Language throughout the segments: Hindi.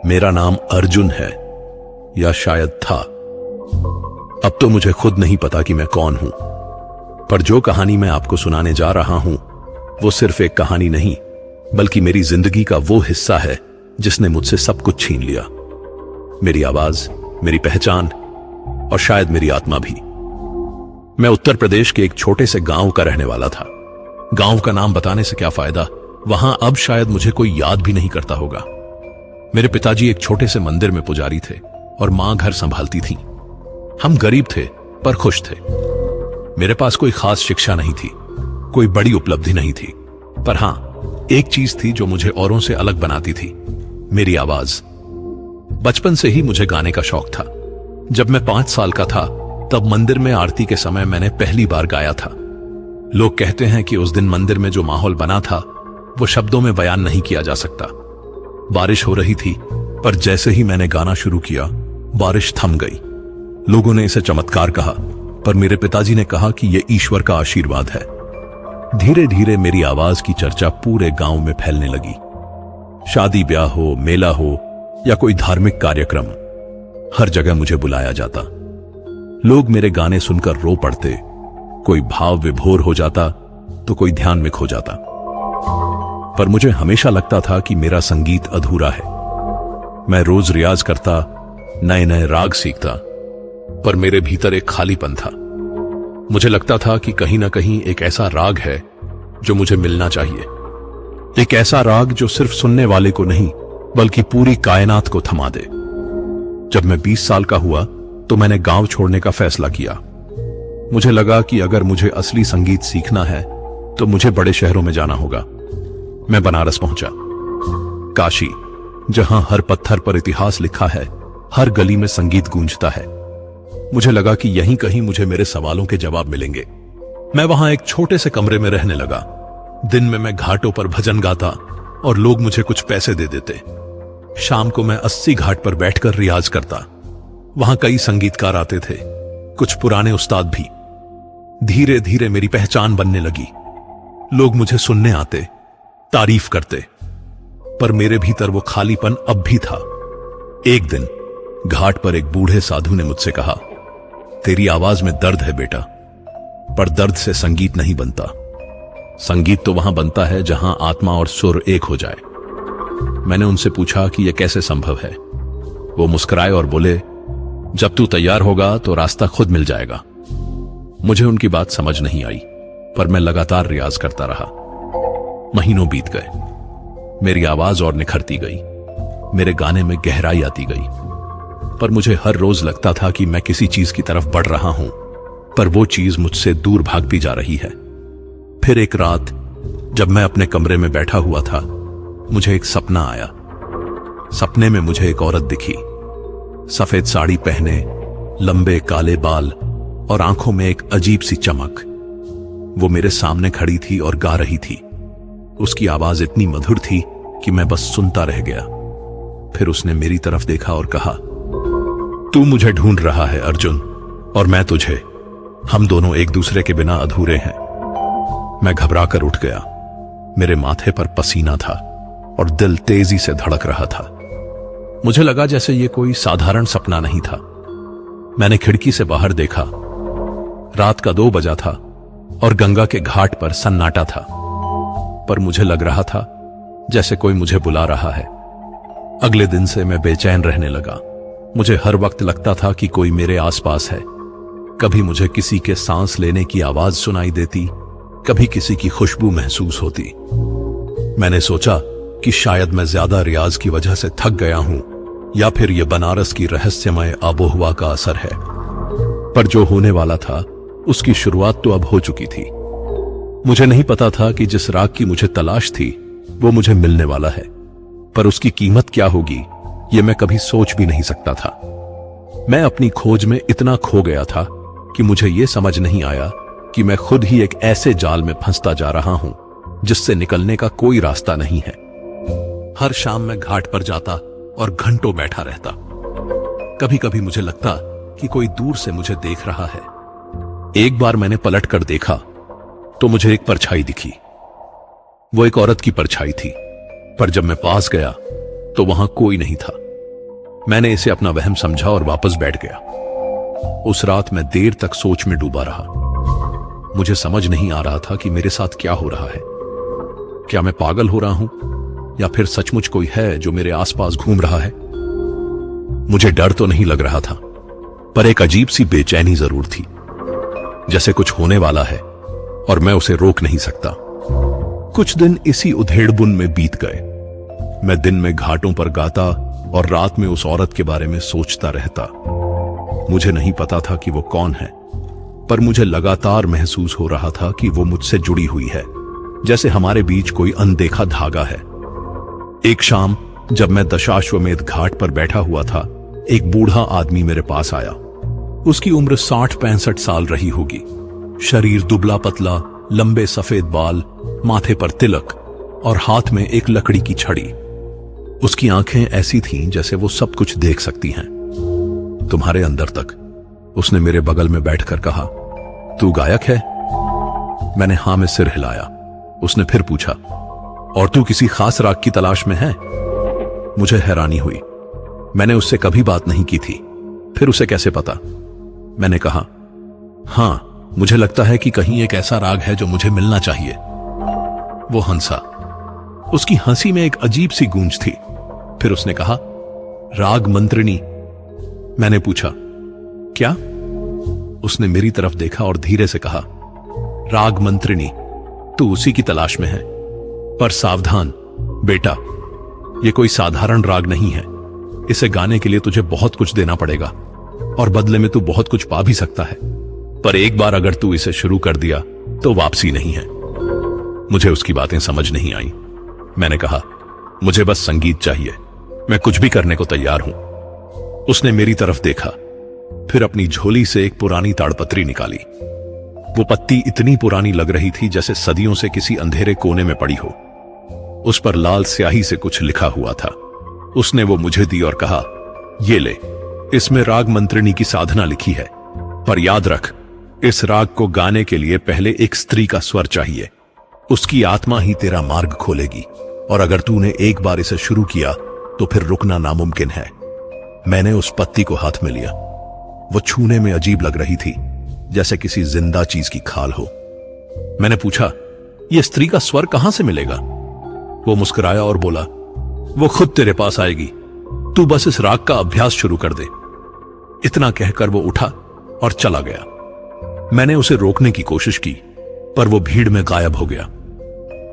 मेरा नाम अर्जुन है, या शायद था। अब तो मुझे खुद नहीं पता कि मैं कौन हूं, पर जो कहानी मैं आपको सुनाने जा रहा हूं वो सिर्फ एक कहानी नहीं, बल्कि मेरी जिंदगी का वो हिस्सा है जिसने मुझसे सब कुछ छीन लिया। मेरी आवाज, मेरी पहचान और शायद मेरी आत्मा भी। मैं उत्तर प्रदेश के एक छोटे से गांव का रहने वाला था। गांव का नाम बताने से क्या फायदा, वहां अब शायद मुझे कोई याद भी नहीं करता होगा। मेरे पिताजी एक छोटे से मंदिर में पुजारी थे और मां घर संभालती थी। हम गरीब थे पर खुश थे। मेरे पास कोई खास शिक्षा नहीं थी, कोई बड़ी उपलब्धि नहीं थी, पर हां, एक चीज थी जो मुझे औरों से अलग बनाती थी, मेरी आवाज। बचपन से ही मुझे गाने का शौक था। जब मैं 5 साल का था तब मंदिर में आरती के समय मैंने पहली बार गाया था। लोग कहते हैं कि उस दिन मंदिर में जो माहौल बना था वो शब्दों में बयान नहीं किया जा सकता। बारिश हो रही थी, पर जैसे ही मैंने गाना शुरू किया बारिश थम गई। लोगों ने इसे चमत्कार कहा, पर मेरे पिताजी ने कहा कि यह ईश्वर का आशीर्वाद है। धीरे धीरे मेरी आवाज की चर्चा पूरे गांव में फैलने लगी। शादी ब्याह हो, मेला हो या कोई धार्मिक कार्यक्रम, हर जगह मुझे बुलाया जाता। लोग मेरे गाने सुनकर रो पड़ते, कोई भाव विभोर हो जाता तो कोई ध्यान में खो जाता। पर मुझे हमेशा लगता था कि मेरा संगीत अधूरा है। मैं रोज रियाज करता, नए नए राग सीखता, पर मेरे भीतर एक खालीपन था। मुझे लगता था कि कहीं ना कहीं एक ऐसा राग है जो मुझे मिलना चाहिए, एक ऐसा राग जो सिर्फ सुनने वाले को नहीं बल्कि पूरी कायनात को थमा दे। जब मैं 20 साल का हुआ तो मैंने गांव छोड़ने का फैसला किया। मुझे लगा कि अगर मुझे असली संगीत सीखना है तो मुझे बड़े शहरों में जाना होगा। मैं बनारस पहुंचा, काशी, जहां हर पत्थर पर इतिहास लिखा है, हर गली में संगीत गूंजता है। मुझे लगा कि यहीं कहीं मुझे मेरे सवालों के जवाब मिलेंगे। मैं वहां एक छोटे से कमरे में रहने लगा। दिन में मैं घाटों पर भजन गाता और लोग मुझे कुछ पैसे दे देते। शाम को मैं 80 घाट पर बैठकर रियाज करता। वहां कई संगीतकार आते थे, कुछ पुराने उस्ताद भी। धीरे धीरे मेरी पहचान बनने लगी। लोग मुझे सुनने आते, तारीफ करते, पर मेरे भीतर वो खालीपन अब भी था। एक दिन घाट पर एक बूढ़े साधु ने मुझसे कहा, तेरी आवाज में दर्द है बेटा, पर दर्द से संगीत नहीं बनता। संगीत तो वहां बनता है जहां आत्मा और सुर एक हो जाए। मैंने उनसे पूछा कि यह कैसे संभव है। वो मुस्कुराए और बोले, जब तू तैयार होगा तो रास्ता खुद मिल जाएगा। मुझे उनकी बात समझ नहीं आई, पर मैं लगातार रियाज करता रहा। महीनों बीत गए, मेरी आवाज और निखरती गई, मेरे गाने में गहराई आती गई, पर मुझे हर रोज लगता था कि मैं किसी चीज की तरफ बढ़ रहा हूं, पर वो चीज मुझसे दूर भागती जा रही है। फिर एक रात जब मैं अपने कमरे में बैठा हुआ था, मुझे एक सपना आया। सपने में मुझे एक औरत दिखी, सफेद साड़ी पहने, लंबे काले बाल और आंखों में एक अजीब सी चमक। वो मेरे सामने खड़ी थी और गा रही थी। उसकी आवाज इतनी मधुर थी कि मैं बस सुनता रह गया। फिर उसने मेरी तरफ देखा और कहा, तू मुझे ढूंढ रहा है अर्जुन, और मैं तुझे। हम दोनों एक दूसरे के बिना अधूरे हैं। मैं घबरा कर उठ गया। मेरे माथे पर पसीना था और दिल तेजी से धड़क रहा था। मुझे लगा जैसे ये कोई साधारण सपना नहीं था। मैंने खिड़की से बाहर देखा। रात का 2 बजा था और गंगा के घाट पर सन्नाटा था, पर मुझे लग रहा था जैसे कोई मुझे बुला रहा है। अगले दिन से मैं बेचैन रहने लगा। मुझे हर वक्त लगता था कि कोई मेरे आसपास है। कभी मुझे किसी के सांस लेने की आवाज सुनाई देती, कभी किसी की खुशबू महसूस होती। मैंने सोचा कि शायद मैं ज्यादा रियाज की वजह से थक गया हूं, या फिर यह बनारस की रहस्यमय आबोहवा का असर है। पर जो होने वाला था उसकी शुरुआत तो अब हो चुकी थी। मुझे नहीं पता था कि जिस राग की मुझे तलाश थी वो मुझे मिलने वाला है, पर उसकी कीमत क्या होगी ये मैं कभी सोच भी नहीं सकता था। मैं अपनी खोज में इतना खो गया था कि मुझे यह समझ नहीं आया कि मैं खुद ही एक ऐसे जाल में फंसता जा रहा हूं जिससे निकलने का कोई रास्ता नहीं है। हर शाम मैं घाट पर जाता और घंटों बैठा रहता। कभी कभी मुझे लगता कि कोई दूर से मुझे देख रहा है। एक बार मैंने पलट कर देखा तो मुझे एक परछाई दिखी। वो एक औरत की परछाई थी, पर जब मैं पास गया तो वहां कोई नहीं था। मैंने इसे अपना वहम समझा और वापस बैठ गया। उस रात मैं देर तक सोच में डूबा रहा। मुझे समझ नहीं आ रहा था कि मेरे साथ क्या हो रहा है। क्या मैं पागल हो रहा हूं या फिर सचमुच कोई है जो मेरे आसपास घूम रहा है। मुझे डर तो नहीं लग रहा था, पर एक अजीब सी बेचैनी जरूर थी, जैसे कुछ होने वाला है और मैं उसे रोक नहीं सकता। कुछ दिन इसी उधेड़बुन में बीत गए। मैं दिन में घाटों पर गाता और रात में उस औरत के बारे में सोचता रहता। मुझे नहीं पता था कि वो कौन है, पर मुझे लगातार महसूस हो रहा था कि वो मुझसे जुड़ी हुई है, जैसे हमारे बीच कोई अनदेखा धागा है। एक शाम जब मैं दशाश्वमेध घाट पर बैठा हुआ था, एक बूढ़ा आदमी मेरे पास आया। उसकी उम्र 60-65 साल रही होगी। शरीर दुबला पतला, लंबे सफेद बाल, माथे पर तिलक और हाथ में एक लकड़ी की छड़ी। उसकी आंखें ऐसी थीं जैसे वो सब कुछ देख सकती हैं, तुम्हारे अंदर तक। उसने मेरे बगल में बैठकर कहा, तू गायक है? मैंने हां में सिर हिलाया। उसने फिर पूछा, और तू किसी खास राग की तलाश में है? मुझे हैरानी हुई। मैंने उससे कभी बात नहीं की थी, फिर उसे कैसे पता? मैंने कहा, हां, मुझे लगता है कि कहीं एक ऐसा राग है जो मुझे मिलना चाहिए। वो हंसा। उसकी हंसी में एक अजीब सी गूंज थी। फिर उसने कहा, राग मंत्रिणी। मैंने पूछा, क्या? उसने मेरी तरफ देखा और धीरे से कहा, राग मंत्रिणी, तू उसी की तलाश में है। पर सावधान बेटा, ये कोई साधारण राग नहीं है। इसे गाने के लिए तुझे बहुत कुछ देना पड़ेगा और बदले में तू बहुत कुछ पा भी सकता है। पर एक बार अगर तू इसे शुरू कर दिया तो वापसी नहीं है। मुझे उसकी बातें समझ नहीं आई। मैंने कहा, मुझे बस संगीत चाहिए, मैं कुछ भी करने को तैयार हूं। उसने मेरी तरफ देखा, फिर अपनी झोली से एक पुरानी ताड़पत्री निकाली। वो पत्ती इतनी पुरानी लग रही थी जैसे सदियों से किसी अंधेरे कोने में पड़ी हो। उस पर लाल स्याही से कुछ लिखा हुआ था। उसने वो मुझे दी और कहा, ये ले, इसमें राग मंत्रिणी की साधना लिखी है, पर याद रख, इस राग को गाने के लिए पहले एक स्त्री का स्वर चाहिए। उसकी आत्मा ही तेरा मार्ग खोलेगी, और अगर तूने एक बार इसे शुरू किया तो फिर रुकना नामुमकिन है। मैंने उस पत्ती को हाथ में लिया। वो छूने में अजीब लग रही थी, जैसे किसी जिंदा चीज की खाल हो। मैंने पूछा, यह स्त्री का स्वर कहां से मिलेगा? वो मुस्कुराया और बोला, वो खुद तेरे पास आएगी, तू बस इस राग का अभ्यास शुरू कर दे। इतना कहकर वो उठा और चला गया। मैंने उसे रोकने की कोशिश की, पर वो भीड़ में गायब हो गया।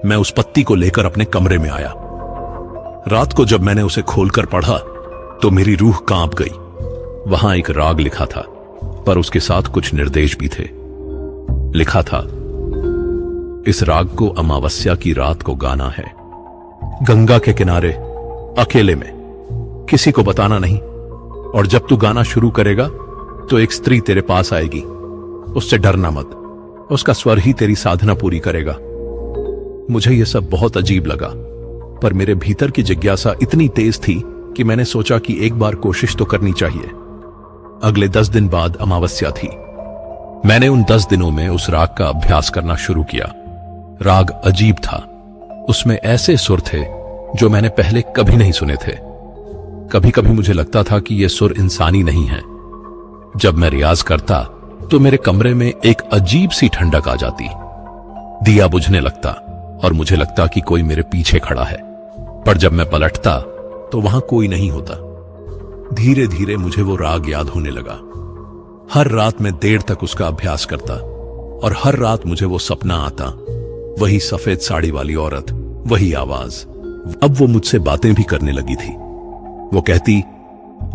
मैं उस पत्ती को लेकर अपने कमरे में आया। रात को जब मैंने उसे खोलकर पढ़ा तो मेरी रूह कांप गई। वहां एक राग लिखा था, पर उसके साथ कुछ निर्देश भी थे। लिखा था, इस राग को अमावस्या की रात को गाना है, गंगा के किनारे, अकेले में, किसी को बताना नहीं। और जब तू गाना शुरू करेगा तो एक स्त्री तेरे पास आएगी, उससे डरना मत, उसका स्वर ही तेरी साधना पूरी करेगा। मुझे यह सब बहुत अजीब लगा, पर मेरे भीतर की जिज्ञासा इतनी तेज थी कि मैंने सोचा कि एक बार कोशिश तो करनी चाहिए। अगले 10 दिन बाद अमावस्या थी। मैंने उन 10 दिनों में उस राग का अभ्यास करना शुरू किया। राग अजीब था, उसमें ऐसे सुर थे जो मैंने पहले कभी नहीं सुने थे। कभी कभी मुझे लगता था कि ये सुर इंसानी नहीं है। जब मैं रियाज करता तो मेरे कमरे में एक अजीब सी ठंडक आ जाती, दिया बुझने लगता और मुझे लगता कि कोई मेरे पीछे खड़ा है। पर जब मैं पलटता तो वहां कोई नहीं होता। धीरे धीरे मुझे वो राग याद होने लगा। हर रात मैं देर तक उसका अभ्यास करता और हर रात मुझे वो सपना आता, वही सफेद साड़ी वाली औरत, वही आवाज। अब वो मुझसे बातें भी करने लगी थी। वो कहती,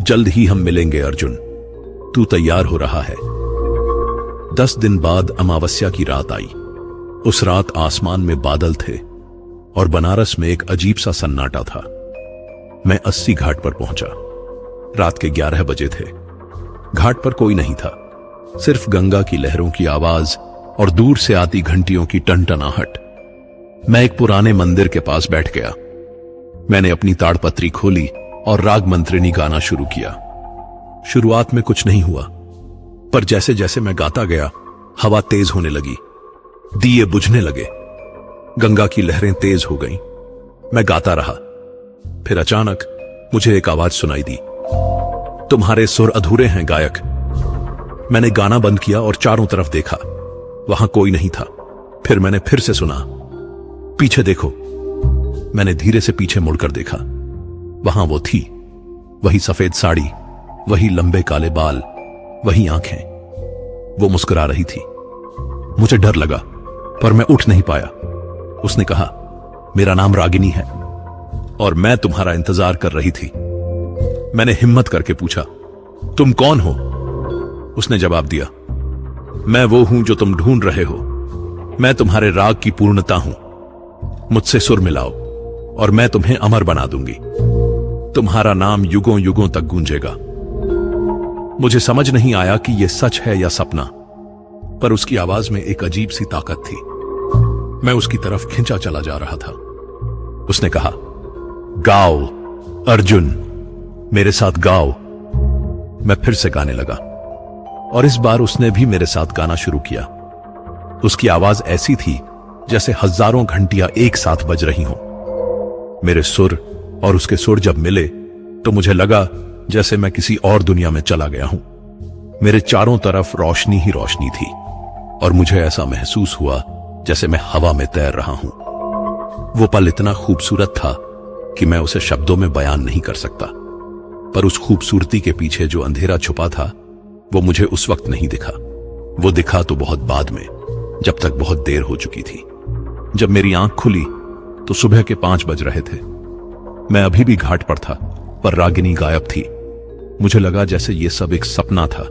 जल्द ही हम मिलेंगे अर्जुन, तू तैयार हो रहा है। 10 दिन बाद अमावस्या की रात आई। उस रात आसमान में बादल थे और बनारस में एक अजीब सा सन्नाटा था। मैं 80 घाट पर पहुंचा। रात के 11 बजे थे। घाट पर कोई नहीं था, सिर्फ गंगा की लहरों की आवाज और दूर से आती घंटियों की टनटनाहट। मैं एक पुराने मंदिर के पास बैठ गया। मैंने अपनी ताड़पत्री खोली और राग मंत्रिणी गाना शुरू किया। शुरुआत में कुछ नहीं हुआ, पर जैसे जैसे मैं गाता गया, हवा तेज होने लगी, दिए बुझने लगे, गंगा की लहरें तेज हो गईं। मैं गाता रहा। फिर अचानक मुझे एक आवाज सुनाई दी, तुम्हारे सुर अधूरे हैं गायक। मैंने गाना बंद किया और चारों तरफ देखा, वहां कोई नहीं था। फिर मैंने फिर से सुना, पीछे देखो। मैंने धीरे से पीछे मुड़कर देखा, वहां वो थी, वही सफेद साड़ी, वही लंबे काले बाल, वही आंखें। वो मुस्कुरा रही थी। मुझे डर लगा, पर मैं उठ नहीं पाया। उसने कहा, मेरा नाम रागिनी है और मैं तुम्हारा इंतजार कर रही थी। मैंने हिम्मत करके पूछा, तुम कौन हो? उसने जवाब दिया, मैं वो हूं जो तुम ढूंढ रहे हो। मैं तुम्हारे राग की पूर्णता हूं। मुझसे सुर मिलाओ और मैं तुम्हें अमर बना दूंगी। तुम्हारा नाम युगों युगों तक गूंजेगा। मुझे समझ नहीं आया कि यह सच है या सपना, पर उसकी आवाज में एक अजीब सी ताकत थी। मैं उसकी तरफ खिंचा चला जा रहा था। उसने कहा, गाओ अर्जुन, मेरे साथ गाओ। मैं फिर से गाने लगा और इस बार उसने भी मेरे साथ गाना शुरू किया। उसकी आवाज ऐसी थी जैसे हजारों घंटियां एक साथ बज रही हों। मेरे सुर और उसके सुर जब मिले तो मुझे लगा जैसे मैं किसी और दुनिया में चला गया हूं। मेरे चारों तरफ रोशनी ही रोशनी थी और मुझे ऐसा महसूस हुआ जैसे मैं हवा में तैर रहा हूं। वो पल इतना खूबसूरत था कि मैं उसे शब्दों में बयान नहीं कर सकता, पर उस खूबसूरती के पीछे जो अंधेरा छुपा था वो मुझे उस वक्त नहीं दिखा। वो दिखा तो बहुत बाद में, जब तक बहुत देर हो चुकी थी। जब मेरी आंख खुली तो सुबह के 5 बज रहे थे। मैं अभी भी घाट पर था, पर रागिनी गायब थी। मुझे लगा जैसे ये सब एक सपना था,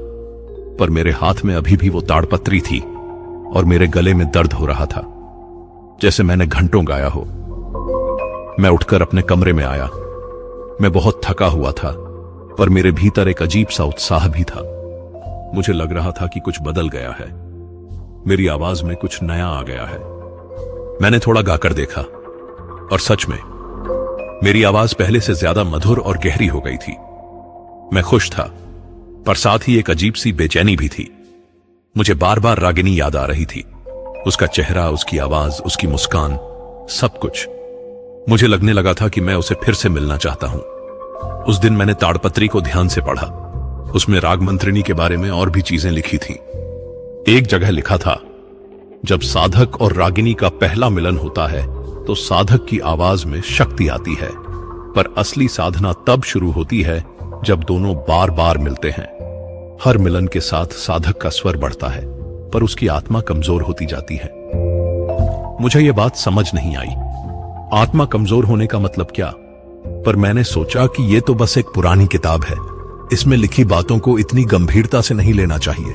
पर मेरे हाथ में अभी भी वो ताड़पत्री थी और मेरे गले में दर्द हो रहा था, जैसे मैंने घंटों गाया हो। मैं उठकर अपने कमरे में आया। मैं बहुत थका हुआ था, पर मेरे भीतर एक अजीब सा उत्साह भी था। मुझे लग रहा था कि कुछ बदल गया है। मेरी आवाज में कुछ नया आ गया है। मैंने थोड़ा गाकर देखा और सच में मेरी आवाज पहले से ज्यादा मधुर और गहरी हो गई थी। मैं खुश था, पर साथ ही एक अजीब सी बेचैनी भी थी। मुझे बार बार रागिनी याद आ रही थी, उसका चेहरा, उसकी आवाज, उसकी मुस्कान, सब कुछ। मुझे लगने लगा था कि मैं उसे फिर से मिलना चाहता हूं। उस दिन मैंने ताड़पत्री को ध्यान से पढ़ा। उसमें राग मंत्रिनी के बारे में और भी चीजें लिखी थीं। एक जगह लिखा था, जब साधक और रागिनी का पहला मिलन होता है तो साधक की आवाज में शक्ति आती है, पर असली साधना तब शुरू होती है जब दोनों बार बार मिलते हैं। हर मिलन के साथ साधक का स्वर बढ़ता है, पर उसकी आत्मा कमजोर होती जाती है। मुझे यह बात समझ नहीं आई, आत्मा कमजोर होने का मतलब क्या? पर मैंने सोचा कि यह तो बस एक पुरानी किताब है, इसमें लिखी बातों को इतनी गंभीरता से नहीं लेना चाहिए।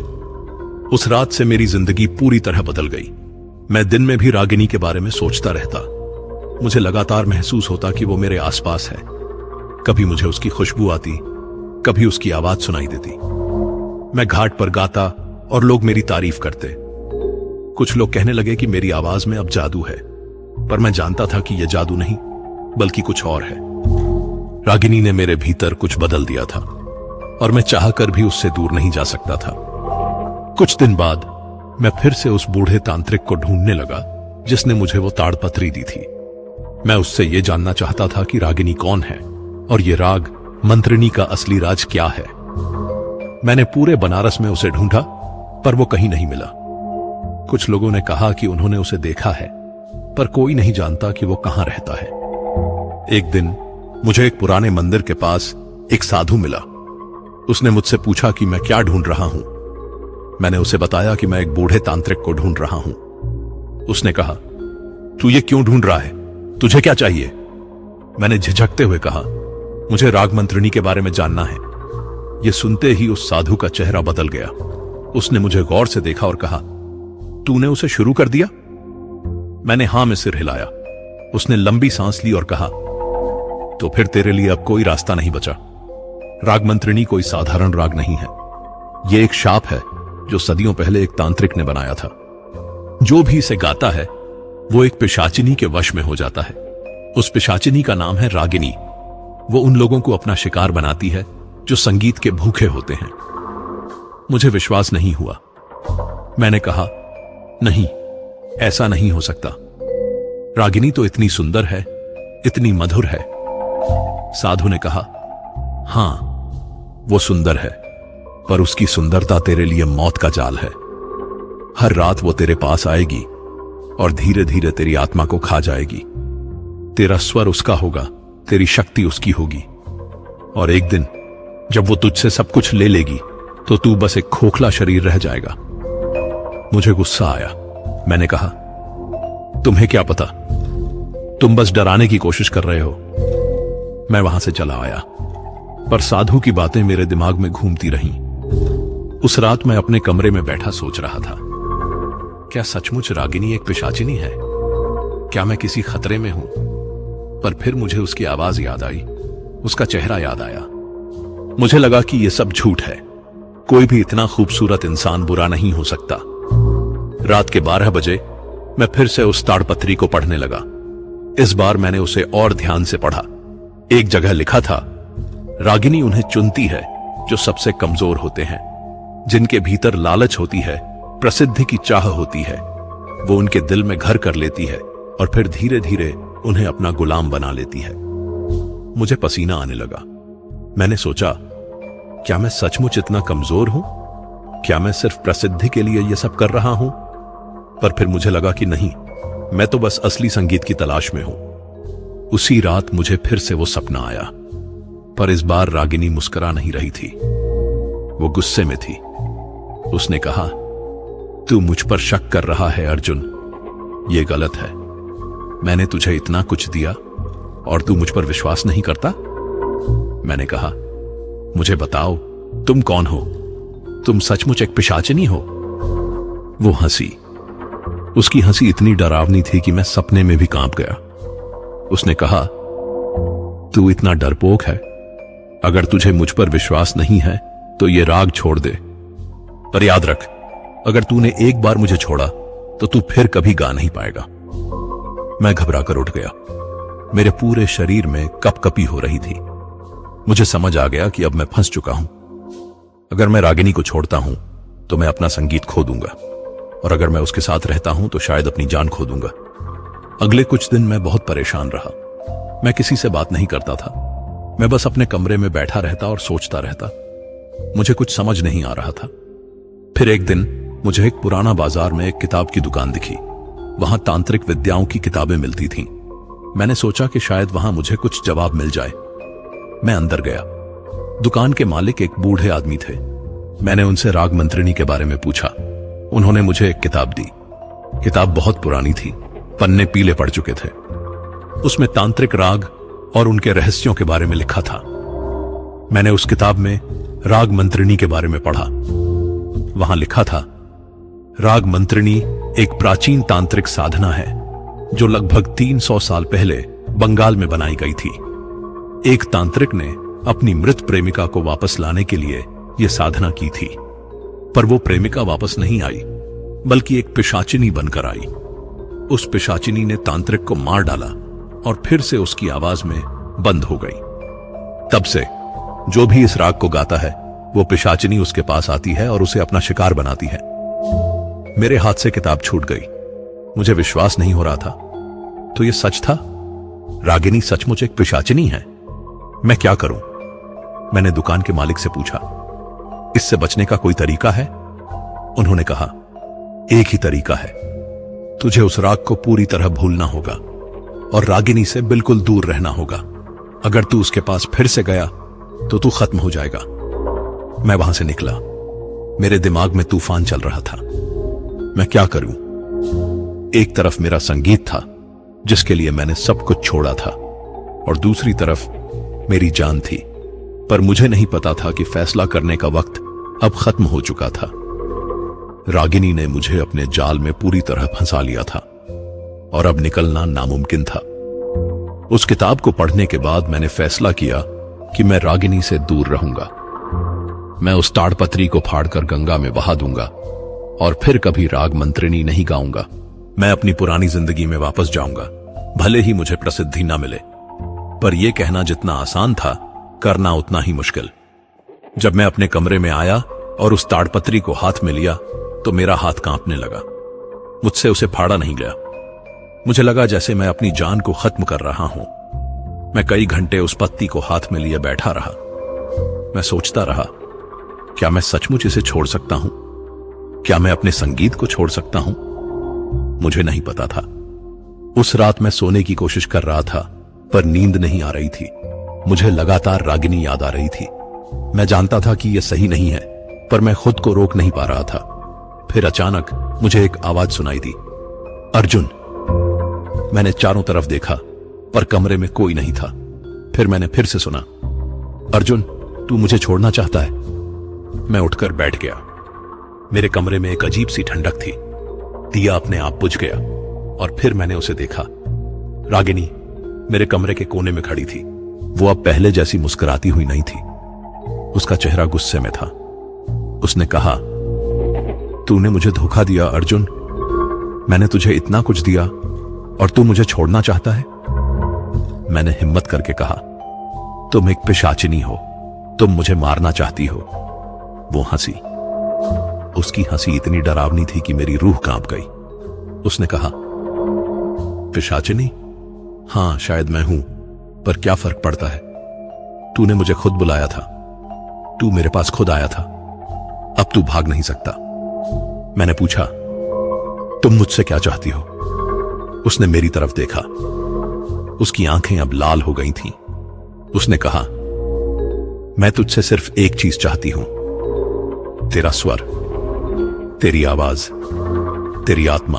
उस रात से मेरी जिंदगी पूरी तरह बदल गई। मैं दिन में भी रागिनी के बारे में सोचता रहता। मुझे लगातार महसूस होता कि वो मेरे आसपास है। कभी मुझे उसकी खुशबू आती, कभी उसकी आवाज सुनाई देती। मैं घाट पर गाता और लोग मेरी तारीफ करते। कुछ लोग कहने लगे कि मेरी आवाज में अब जादू है, पर मैं जानता था कि यह जादू नहीं, बल्कि कुछ और है। रागिनी ने मेरे भीतर कुछ बदल दिया था और मैं चाहकर भी उससे दूर नहीं जा सकता था। कुछ दिन बाद मैं फिर से उस बूढ़े तांत्रिक को ढूंढने लगा जिसने मुझे वो ताड़पत्री दी थी। मैं उससे यह जानना चाहता था कि रागिनी कौन है और ये राग मंत्रिनी का असली राज क्या है। मैंने पूरे बनारस में उसे ढूंढा, पर वो कहीं नहीं मिला। कुछ लोगों ने कहा कि उन्होंने उसे देखा है, पर कोई नहीं जानता कि वो कहां रहता है। एक दिन मुझे एक पुराने मंदिर के पास एक साधु मिला। उसने मुझसे पूछा कि मैं क्या ढूंढ रहा हूं। मैंने उसे बताया कि मैं एक बूढ़े तांत्रिक को ढूंढ रहा हूं। उसने कहा, तू ये क्यों ढूंढ रहा है? तुझे क्या चाहिए? मैंने झिझकते हुए कहा, मुझे राग मंत्रिनी के बारे में जानना है। यह सुनते ही उस साधु का चेहरा बदल गया। उसने मुझे गौर से देखा और कहा, तूने उसे शुरू कर दिया? मैंने हां में सिर हिलाया। उसने लंबी सांस ली और कहा, तो फिर तेरे लिए अब कोई रास्ता नहीं बचा। राग मंत्रिनी कोई साधारण राग नहीं है। यह एक शाप है जो सदियों पहले एक तांत्रिक ने बनाया था। जो भी इसे गाता है वो एक पिशाचिनी के वश में हो जाता है। उस पिशाचिनी का नाम है रागिनी। वो उन लोगों को अपना शिकार बनाती है जो संगीत के भूखे होते हैं। मुझे विश्वास नहीं हुआ। मैंने कहा, नहीं, ऐसा नहीं हो सकता। रागिनी तो इतनी सुंदर है, इतनी मधुर है। साधु ने कहा, हां, वो सुंदर है, पर उसकी सुंदरता तेरे लिए मौत का जाल है। हर रात वो तेरे पास आएगी और धीरे धीरे तेरी आत्मा को खा जाएगी। तेरा स्वर उसका होगा, तेरी शक्ति उसकी होगी, और एक दिन जब वो तुझसे सब कुछ ले लेगी तो तू बस एक खोखला शरीर रह जाएगा। मुझे गुस्सा आया। मैंने कहा, तुम्हें क्या पता, तुम बस डराने की कोशिश कर रहे हो। मैं वहां से चला आया, पर साधु की बातें मेरे दिमाग में घूमती रहीं। उस रात मैं अपने कमरे में बैठा सोच रहा था, क्या सचमुच रागिनी एक पिशाचिनी है? क्या मैं किसी खतरे में हूं? पर फिर मुझे उसकी आवाज याद आई, उसका चेहरा याद आया। मुझे लगा कि यह सब झूठ है। कोई भी इतना खूबसूरत इंसान बुरा नहीं हो सकता। रात के 12 बजे मैं फिर से उस ताड़पत्री को पढ़ने लगा। इस बार मैंने उसे और ध्यान से पढ़ा। एक जगह लिखा था, रागिनी उन्हें चुनती है जो सबसे कमजोर होते हैं, जिनके भीतर लालच होती है, प्रसिद्धि की चाह होती है। वो उनके दिल में घर कर लेती है और फिर धीरे धीरे उन्हें अपना गुलाम बना लेती है। मुझे पसीना आने लगा। मैंने सोचा, क्या मैं सचमुच इतना कमजोर हूं? क्या मैं सिर्फ प्रसिद्धि के लिए यह सब कर रहा हूं? पर फिर मुझे लगा कि नहीं, मैं तो बस असली संगीत की तलाश में हूं। उसी रात मुझे फिर से वो सपना आया, पर इस बार रागिनी मुस्कुरा नहीं रही थी, वो गुस्से में थी। उसने कहा, तू मुझ पर शक कर रहा है अर्जुन, ये गलत है। मैंने तुझे इतना कुछ दिया और तू मुझ पर विश्वास नहीं करता? मैंने कहा, मुझे बताओ, तुम कौन हो? तुम सचमुच एक पिशाचिनी हो? वो हंसी। उसकी हंसी इतनी डरावनी थी कि मैं सपने में भी कांप गया। उसने कहा, तू इतना डरपोक है? अगर तुझे मुझ पर विश्वास नहीं है तो ये राग छोड़ दे, पर याद रख, अगर तूने एक बार मुझे छोड़ा तो तू फिर कभी गा नहीं पाएगा। मैं घबरा कर उठ गया। मेरे पूरे शरीर में कपकपी हो रही थी। मुझे समझ आ गया कि अब मैं फंस चुका हूं। अगर मैं रागिनी को छोड़ता हूं तो मैं अपना संगीत खो दूंगा, और अगर मैं उसके साथ रहता हूं तो शायद अपनी जान खो दूंगा। अगले कुछ दिन मैं बहुत परेशान रहा। मैं किसी से बात नहीं करता था। मैं बस अपने कमरे में बैठा रहता और सोचता रहता। मुझे कुछ समझ नहीं आ रहा था। फिर एक दिन मुझे एक पुराना बाजार में एक किताब की दुकान दिखी। वहां तांत्रिक विद्याओं की किताबें मिलती थीं। मैंने सोचा कि शायद वहां मुझे कुछ जवाब मिल जाए। मैं अंदर गया। दुकान के मालिक एक बूढ़े आदमी थे। मैंने उनसे राग मंत्रिनी के बारे में पूछा। उन्होंने मुझे एक किताब दी। किताब बहुत पुरानी थी, पन्ने पीले पड़ चुके थे। उसमें तांत्रिक राग और उनके रहस्यों के बारे में लिखा था। मैंने उस किताब में राग मंत्रिनी के बारे में पढ़ा। वहां लिखा था, राग मंत्रिनी एक प्राचीन तांत्रिक साधना है जो लगभग 300 साल पहले बंगाल में बनाई गई थी। एक तांत्रिक ने अपनी मृत प्रेमिका को वापस लाने के लिए यह साधना की थी, पर वो प्रेमिका वापस नहीं आई, बल्कि एक पिशाचिनी बनकर आई। उस पिशाचिनी ने तांत्रिक को मार डाला और फिर से उसकी आवाज में बंद हो गई। तब से जो भी इस राग को गाता है, वो पिशाचिनी उसके पास आती है और उसे अपना शिकार बनाती है। मेरे हाथ से किताब छूट गई। मुझे विश्वास नहीं हो रहा था। तो ये सच था? रागिनी सचमुच एक पिशाचिनी है? मैं क्या करूं? मैंने दुकान के मालिक से पूछा, इससे बचने का कोई तरीका है? उन्होंने कहा, एक ही तरीका है। तुझे उस राग को पूरी तरह भूलना होगा और रागिनी से बिल्कुल दूर रहना होगा। अगर तू उसके पास फिर से गया तो तू खत्म हो जाएगा। मैं वहां से निकला। मेरे दिमाग में तूफान चल रहा था। मैं क्या करूं? एक तरफ मेरा संगीत था जिसके लिए मैंने सब कुछ छोड़ा था, और दूसरी तरफ मेरी जान थी। पर मुझे नहीं पता था कि फैसला करने का वक्त अब खत्म हो चुका था। रागिनी ने मुझे अपने जाल में पूरी तरह फंसा लिया था और अब निकलना नामुमकिन था। उस किताब को पढ़ने के बाद मैंने फैसला किया कि मैं रागिनी से दूर रहूंगा। मैं उस ताड़पत्री को फाड़कर गंगा में बहा दूंगा और फिर कभी राग मंत्रिनी नहीं गाऊंगा। मैं अपनी पुरानी जिंदगी में वापस जाऊंगा, भले ही मुझे प्रसिद्धि ना मिले। पर यह कहना जितना आसान था, करना उतना ही मुश्किल। जब मैं अपने कमरे में आया और उस ताड़पत्री को हाथ में लिया तो मेरा हाथ कांपने लगा। मुझसे उसे फाड़ा नहीं गया। मुझे लगा जैसे मैं अपनी जान को खत्म कर रहा हूं। मैं कई घंटे उस पत्ती को हाथ में लिए बैठा रहा। मैं सोचता रहा, क्या मैं सचमुच इसे छोड़ सकता हूं? क्या मैं अपने संगीत को छोड़ सकता हूं? मुझे नहीं पता था। उस रात मैं सोने की कोशिश कर रहा था, पर नींद नहीं आ रही थी। मुझे लगातार रागिनी याद आ रही थी। मैं जानता था कि यह सही नहीं है, पर मैं खुद को रोक नहीं पा रहा था। फिर अचानक मुझे एक आवाज सुनाई दी, अर्जुन। मैंने चारों तरफ देखा, पर कमरे में कोई नहीं था। फिर मैंने फिर से सुना, अर्जुन, तू मुझे छोड़ना चाहता है? मैं उठकर बैठ गया। मेरे कमरे में एक अजीब सी ठंडक थी। दिया अपने आप बुझ गया और फिर मैंने उसे देखा। रागिनी मेरे कमरे के कोने में खड़ी थी। वो अब पहले जैसी मुस्कुराती हुई नहीं थी। उसका चेहरा गुस्से में था। उसने कहा, तूने मुझे धोखा दिया अर्जुन। मैंने तुझे इतना कुछ दिया और तू मुझे छोड़ना चाहता है? मैंने हिम्मत करके कहा, तुम एक पिशाचिनी हो, तुम मुझे मारना चाहती हो। वो हंसी। उसकी हंसी इतनी डरावनी थी कि मेरी रूह कांप गई। उसने कहा, पिशाचिनी? हां, शायद मैं हूं, पर क्या फर्क पड़ता है? तूने मुझे खुद बुलाया था, तू मेरे पास खुद आया था। अब तू भाग नहीं सकता। मैंने पूछा, तुम मुझसे क्या चाहती हो? उसने मेरी तरफ देखा। उसकी आंखें अब लाल हो गई थीं। उसने कहा, मैं तुझसे सिर्फ एक चीज चाहती हूं, तेरा स्वर, तेरी आवाज, तेरी आत्मा।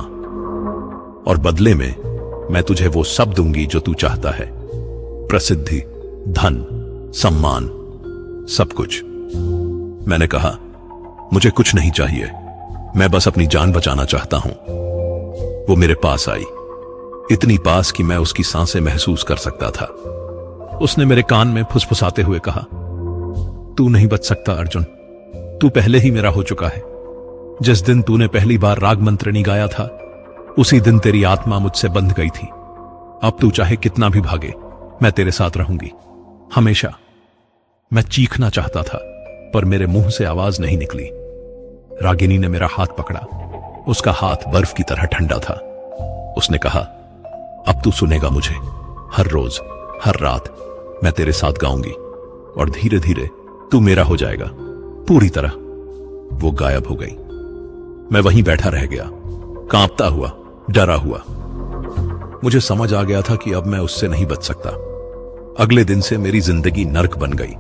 और बदले में मैं तुझे वो सब दूंगी जो तू चाहता है। प्रसिद्धि, धन, सम्मान, सब कुछ। मैंने कहा, मुझे कुछ नहीं चाहिए, मैं बस अपनी जान बचाना चाहता हूं। वो मेरे पास आई, इतनी पास कि मैं उसकी सांसें महसूस कर सकता था। उसने मेरे कान में फुसफुसाते हुए कहा, तू नहीं बच सकता अर्जुन, तू पहले ही मेरा हो चुका है। जिस दिन तूने पहली बार राग मंत्रिणी गाया था, उसी दिन तेरी आत्मा मुझसे बंध गई थी। अब तू चाहे कितना भी भागे, मैं तेरे साथ रहूंगी, हमेशा। मैं चीखना चाहता था, पर मेरे मुंह से आवाज नहीं निकली। रागिनी ने मेरा हाथ पकड़ा। उसका हाथ बर्फ की तरह ठंडा था। उसने कहा, अब तू सुनेगा मुझे। हर रोज, हर रात मैं तेरे साथ गाऊंगी और धीरे धीरे तू मेरा हो जाएगा, पूरी तरह। वो गायब हो गई। मैं वहीं बैठा रह गया, कांपता हुआ, डरा हुआ। मुझे समझ आ गया था कि अब मैं उससे नहीं बच सकता। अगले दिन से मेरी जिंदगी नर्क बन गई।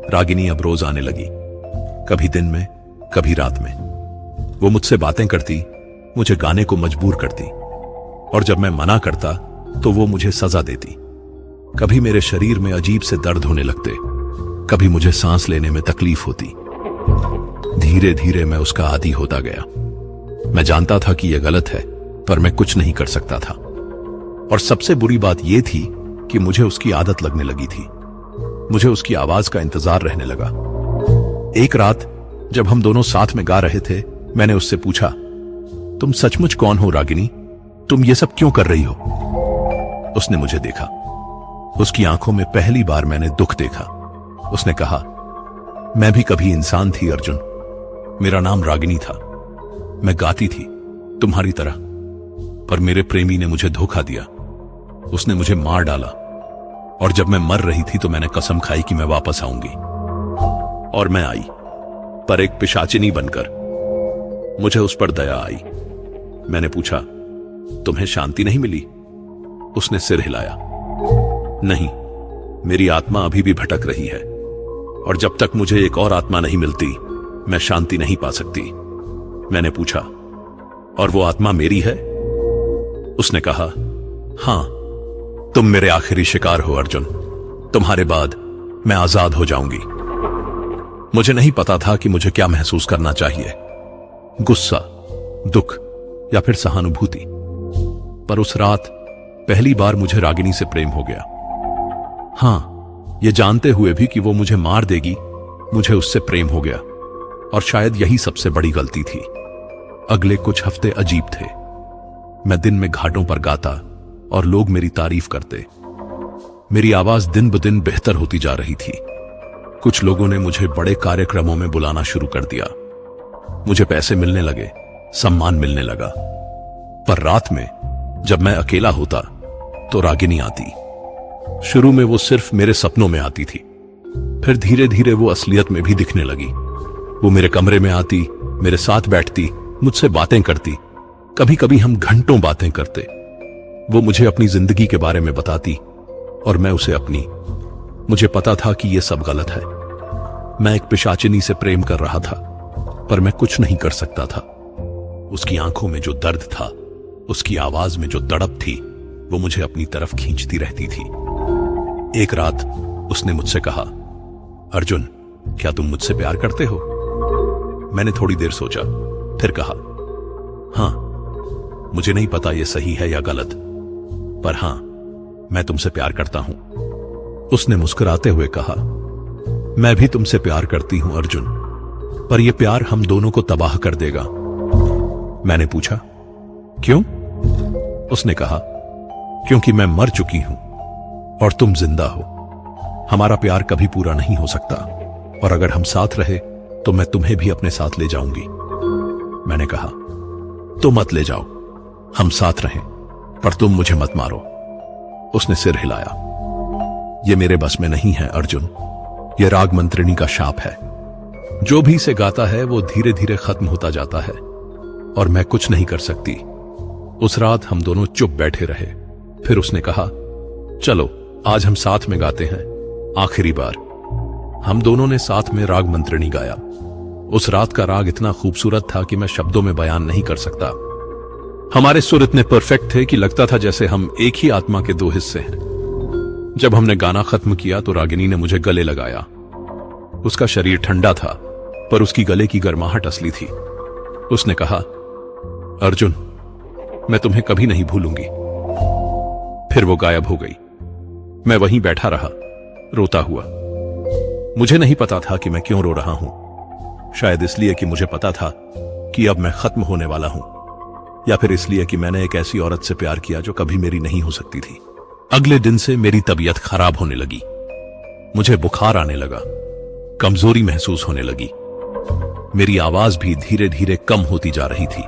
रागिनी अब रोज आने लगी, कभी दिन में, कभी रात में। वो मुझसे बातें करती, मुझे गाने को मजबूर करती, और जब मैं मना करता तो वो मुझे सजा देती। कभी मेरे शरीर में अजीब से दर्द होने लगते, कभी मुझे सांस लेने में तकलीफ होती। धीरे धीरे मैं उसका आदी होता गया। मैं जानता था कि यह गलत है, पर मैं कुछ नहीं कर सकता था। और सबसे बुरी बात यह थी कि मुझे उसकी आदत लगने लगी थी। मुझे उसकी आवाज का इंतजार रहने लगा। एक रात जब हम दोनों साथ में गा रहे थे, मैंने उससे पूछा, तुम सचमुच कौन हो रागिनी? तुम ये सब क्यों कर रही हो? उसने मुझे देखा। उसकी आंखों में पहली बार मैंने दुख देखा। उसने कहा, मैं भी कभी इंसान थी अर्जुन। मेरा नाम रागिनी था। मैं गाती थी तुम्हारी तरह, पर मेरे प्रेमी ने मुझे धोखा दिया। उसने मुझे मार डाला, और जब मैं मर रही थी तो मैंने कसम खाई कि मैं वापस आऊंगी। और मैं आई, पर एक पिशाचिनी बनकर। मुझे उस पर दया आई। मैंने पूछा, तुम्हें शांति नहीं मिली? उसने सिर हिलाया। नहीं, मेरी आत्मा अभी भी भटक रही है, और जब तक मुझे एक और आत्मा नहीं मिलती, मैं शांति नहीं पा सकती। मैंने पूछा, और वो आत्मा मेरी है? उसने कहा, हां, तुम मेरे आखिरी शिकार हो अर्जुन। तुम्हारे बाद मैं आजाद हो जाऊंगी। मुझे नहीं पता था कि मुझे क्या महसूस करना चाहिए, गुस्सा, दुख या फिर सहानुभूति। पर उस रात पहली बार मुझे रागिनी से प्रेम हो गया। हां, यह जानते हुए भी कि वो मुझे मार देगी, मुझे उससे प्रेम हो गया। और शायद यही सबसे बड़ी गलती थी। अगले कुछ हफ्ते अजीब थे। मैं दिन में घाटों पर गाता और लोग मेरी तारीफ करते। मेरी आवाज दिन ब दिन बेहतर होती जा रही थी। कुछ लोगों ने मुझे बड़े कार्यक्रमों में बुलाना शुरू कर दिया। मुझे पैसे मिलने लगे, सम्मान मिलने लगा। पर रात में जब मैं अकेला होता तो रागिनी आती। शुरू में वो सिर्फ मेरे सपनों में आती थी, फिर धीरे धीरे वो असलियत में भी दिखने लगी। वो मेरे कमरे में आती, मेरे साथ बैठती, मुझसे बातें करती। कभी कभी हम घंटों बातें करते। वो मुझे अपनी जिंदगी के बारे में बताती और मैं उसे अपनी। मुझे पता था कि यह सब गलत है। मैं एक पिशाचिनी से प्रेम कर रहा था, पर मैं कुछ नहीं कर सकता था। उसकी आंखों में जो दर्द था, उसकी आवाज में जो तड़प थी, वो मुझे अपनी तरफ खींचती रहती थी। एक रात उसने मुझसे कहा, अर्जुन, क्या तुम मुझसे प्यार करते हो? मैंने थोड़ी देर सोचा, फिर कहा, हां। मुझे नहीं पता यह सही है या गलत, पर हां, मैं तुमसे प्यार करता हूं। उसने मुस्कुराते हुए कहा, मैं भी तुमसे प्यार करती हूं अर्जुन, पर यह प्यार हम दोनों को तबाह कर देगा। मैंने पूछा, क्यों? उसने कहा, क्योंकि मैं मर चुकी हूं और तुम जिंदा हो। हमारा प्यार कभी पूरा नहीं हो सकता, और अगर हम साथ रहे तो मैं तुम्हें भी अपने साथ ले जाऊंगी। मैंने कहा, तो मत ले जाओ, हम साथ रहें, पर तुम मुझे मत मारो। उसने सिर हिलाया। यह मेरे बस में नहीं है अर्जुन, यह राग मंत्रिणी का शाप है। जो भी इसे गाता है वो धीरे धीरे खत्म होता जाता है और मैं कुछ नहीं कर सकती। उस रात हम दोनों चुप बैठे रहे। फिर उसने कहा, चलो आज हम साथ में गाते हैं, आखिरी बार। हम दोनों ने साथ में राग मंत्रिणी गाया। उस रात का राग इतना खूबसूरत था कि मैं शब्दों में बयान नहीं कर सकता। हमारे सुर इतने परफेक्ट थे कि लगता था जैसे हम एक ही आत्मा के दो हिस्से हैं। जब हमने गाना खत्म किया तो रागिनी ने मुझे गले लगाया। उसका शरीर ठंडा था, पर उसकी गले की गर्माहट असली थी। उसने कहा, अर्जुन, मैं तुम्हें कभी नहीं भूलूंगी। फिर वो गायब हो गई। मैं वहीं बैठा रहा, रोता हुआ। मुझे नहीं पता था कि मैं क्यों रो रहा हूं। शायद इसलिए कि मुझे पता था कि अब मैं खत्म होने वाला हूं, या फिर इसलिए कि मैंने एक ऐसी औरत से प्यार किया जो कभी मेरी नहीं हो सकती थी। अगले दिन से मेरी तबीयत खराब होने लगी। मुझे बुखार आने लगा, कमजोरी महसूस होने लगी। मेरी आवाज भी धीरे धीरे कम होती जा रही थी।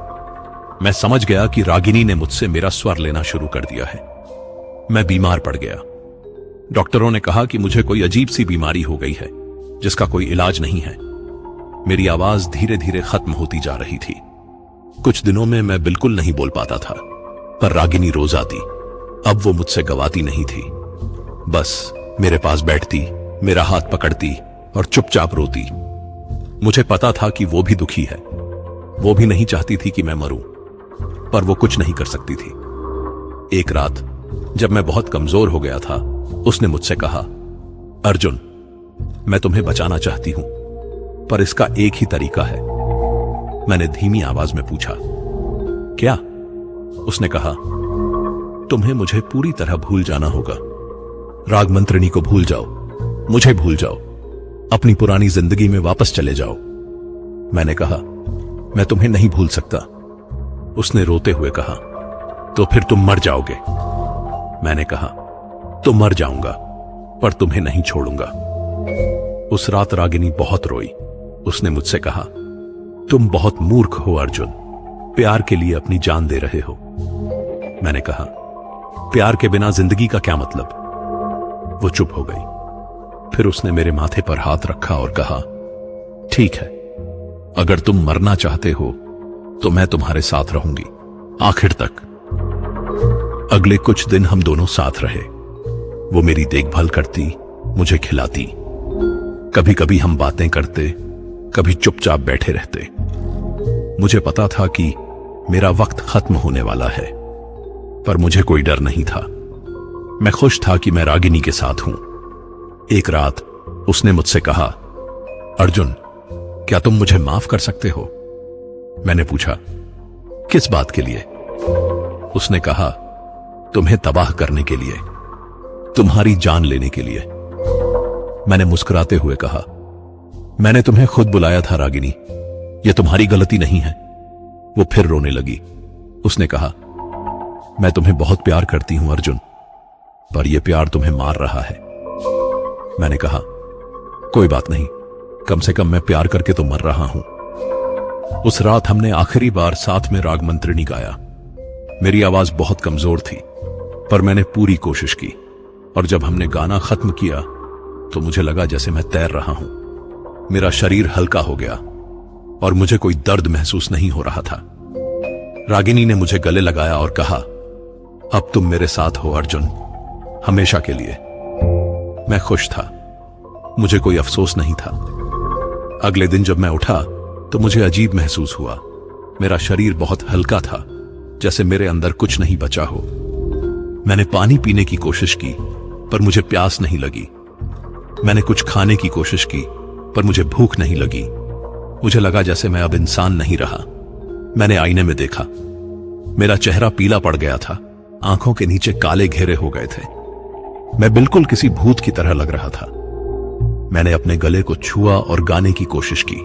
मैं समझ गया कि रागिनी ने मुझसे मेरा स्वर लेना शुरू कर दिया है। मैं बीमार पड़ गया। डॉक्टरों ने कहा कि मुझे कोई अजीब सी बीमारी हो गई है जिसका कोई इलाज नहीं है। मेरी आवाज धीरे धीरे खत्म होती जा रही थी। कुछ दिनों में मैं बिल्कुल नहीं बोल पाता था, पर रागिनी रोज आती। अब वो मुझसे गवाती नहीं थी, बस मेरे पास बैठती, मेरा हाथ पकड़ती और चुपचाप रोती। मुझे पता था कि वो भी दुखी है। वो भी नहीं चाहती थी कि मैं मरूं, पर वो कुछ नहीं कर सकती थी। एक रात जब मैं बहुत कमजोर हो गया था, उसने मुझसे कहा, अर्जुन, मैं तुम्हें बचाना चाहती हूं, पर इसका एक ही तरीका है। मैंने धीमी आवाज में पूछा, क्या? उसने कहा, तुम्हें मुझे पूरी तरह भूल जाना होगा। राग मंत्रिणी को भूल जाओ, मुझे भूल जाओ, अपनी पुरानी जिंदगी में वापस चले जाओ। मैंने कहा, मैं तुम्हें नहीं भूल सकता। उसने रोते हुए कहा, तो फिर तुम मर जाओगे। मैंने कहा, तो मर जाऊंगा, पर तुम्हें नहीं छोड़ूंगा। उस रात रागिनी बहुत रोई। उसने मुझसे कहा, तुम बहुत मूर्ख हो अर्जुन, प्यार के लिए अपनी जान दे रहे हो। मैंने कहा, प्यार के बिना जिंदगी का क्या मतलब? वो चुप हो गई। फिर उसने मेरे माथे पर हाथ रखा और कहा, ठीक है, अगर तुम मरना चाहते हो तो मैं तुम्हारे साथ रहूंगी आखिर तक। अगले कुछ दिन हम दोनों साथ रहे। वो मेरी देखभाल करती, मुझे खिलाती। कभी कभी हम बातें करते, कभी चुपचाप बैठे रहते। मुझे पता था कि मेरा वक्त खत्म होने वाला है, पर मुझे कोई डर नहीं था। मैं खुश था कि मैं रागिनी के साथ हूं। एक रात उसने मुझसे कहा, अर्जुन, क्या तुम मुझे माफ कर सकते हो? मैंने पूछा, किस बात के लिए? उसने कहा, तुम्हें तबाह करने के लिए, तुम्हारी जान लेने के लिए। मैंने मुस्कुराते हुए कहा, मैंने तुम्हें खुद बुलाया था रागिनी, यह तुम्हारी गलती नहीं है। वो फिर रोने लगी। उसने कहा, मैं तुम्हें बहुत प्यार करती हूं अर्जुन, पर यह प्यार तुम्हें मार रहा है। मैंने कहा, कोई बात नहीं, कम से कम मैं प्यार करके तो मर रहा हूं। उस रात हमने आखिरी बार साथ में राग मंत्रिणी गाया। मेरी आवाज बहुत कमजोर थी, पर मैंने पूरी कोशिश की, और जब हमने गाना खत्म किया तो मुझे लगा जैसे मैं तैर रहा हूं। मेरा शरीर हल्का हो गया और मुझे कोई दर्द महसूस नहीं हो रहा था। रागिनी ने मुझे गले लगाया और कहा, अब तुम मेरे साथ हो अर्जुन, हमेशा के लिए। मैं खुश था, मुझे कोई अफसोस नहीं था। अगले दिन जब मैं उठा तो मुझे अजीब महसूस हुआ। मेरा शरीर बहुत हल्का था, जैसे मेरे अंदर कुछ नहीं बचा हो। मैंने पानी पीने की कोशिश की पर मुझे प्यास नहीं लगी। मैंने कुछ खाने की कोशिश की पर मुझे भूख नहीं लगी। मुझे लगा जैसे मैं अब इंसान नहीं रहा। मैंने आईने में देखा, मेरा चेहरा पीला पड़ गया था, आंखों के नीचे काले घेरे हो गए थे। मैं बिल्कुल किसी भूत की तरह लग रहा था। मैंने अपने गले को छुआ और गाने की कोशिश की,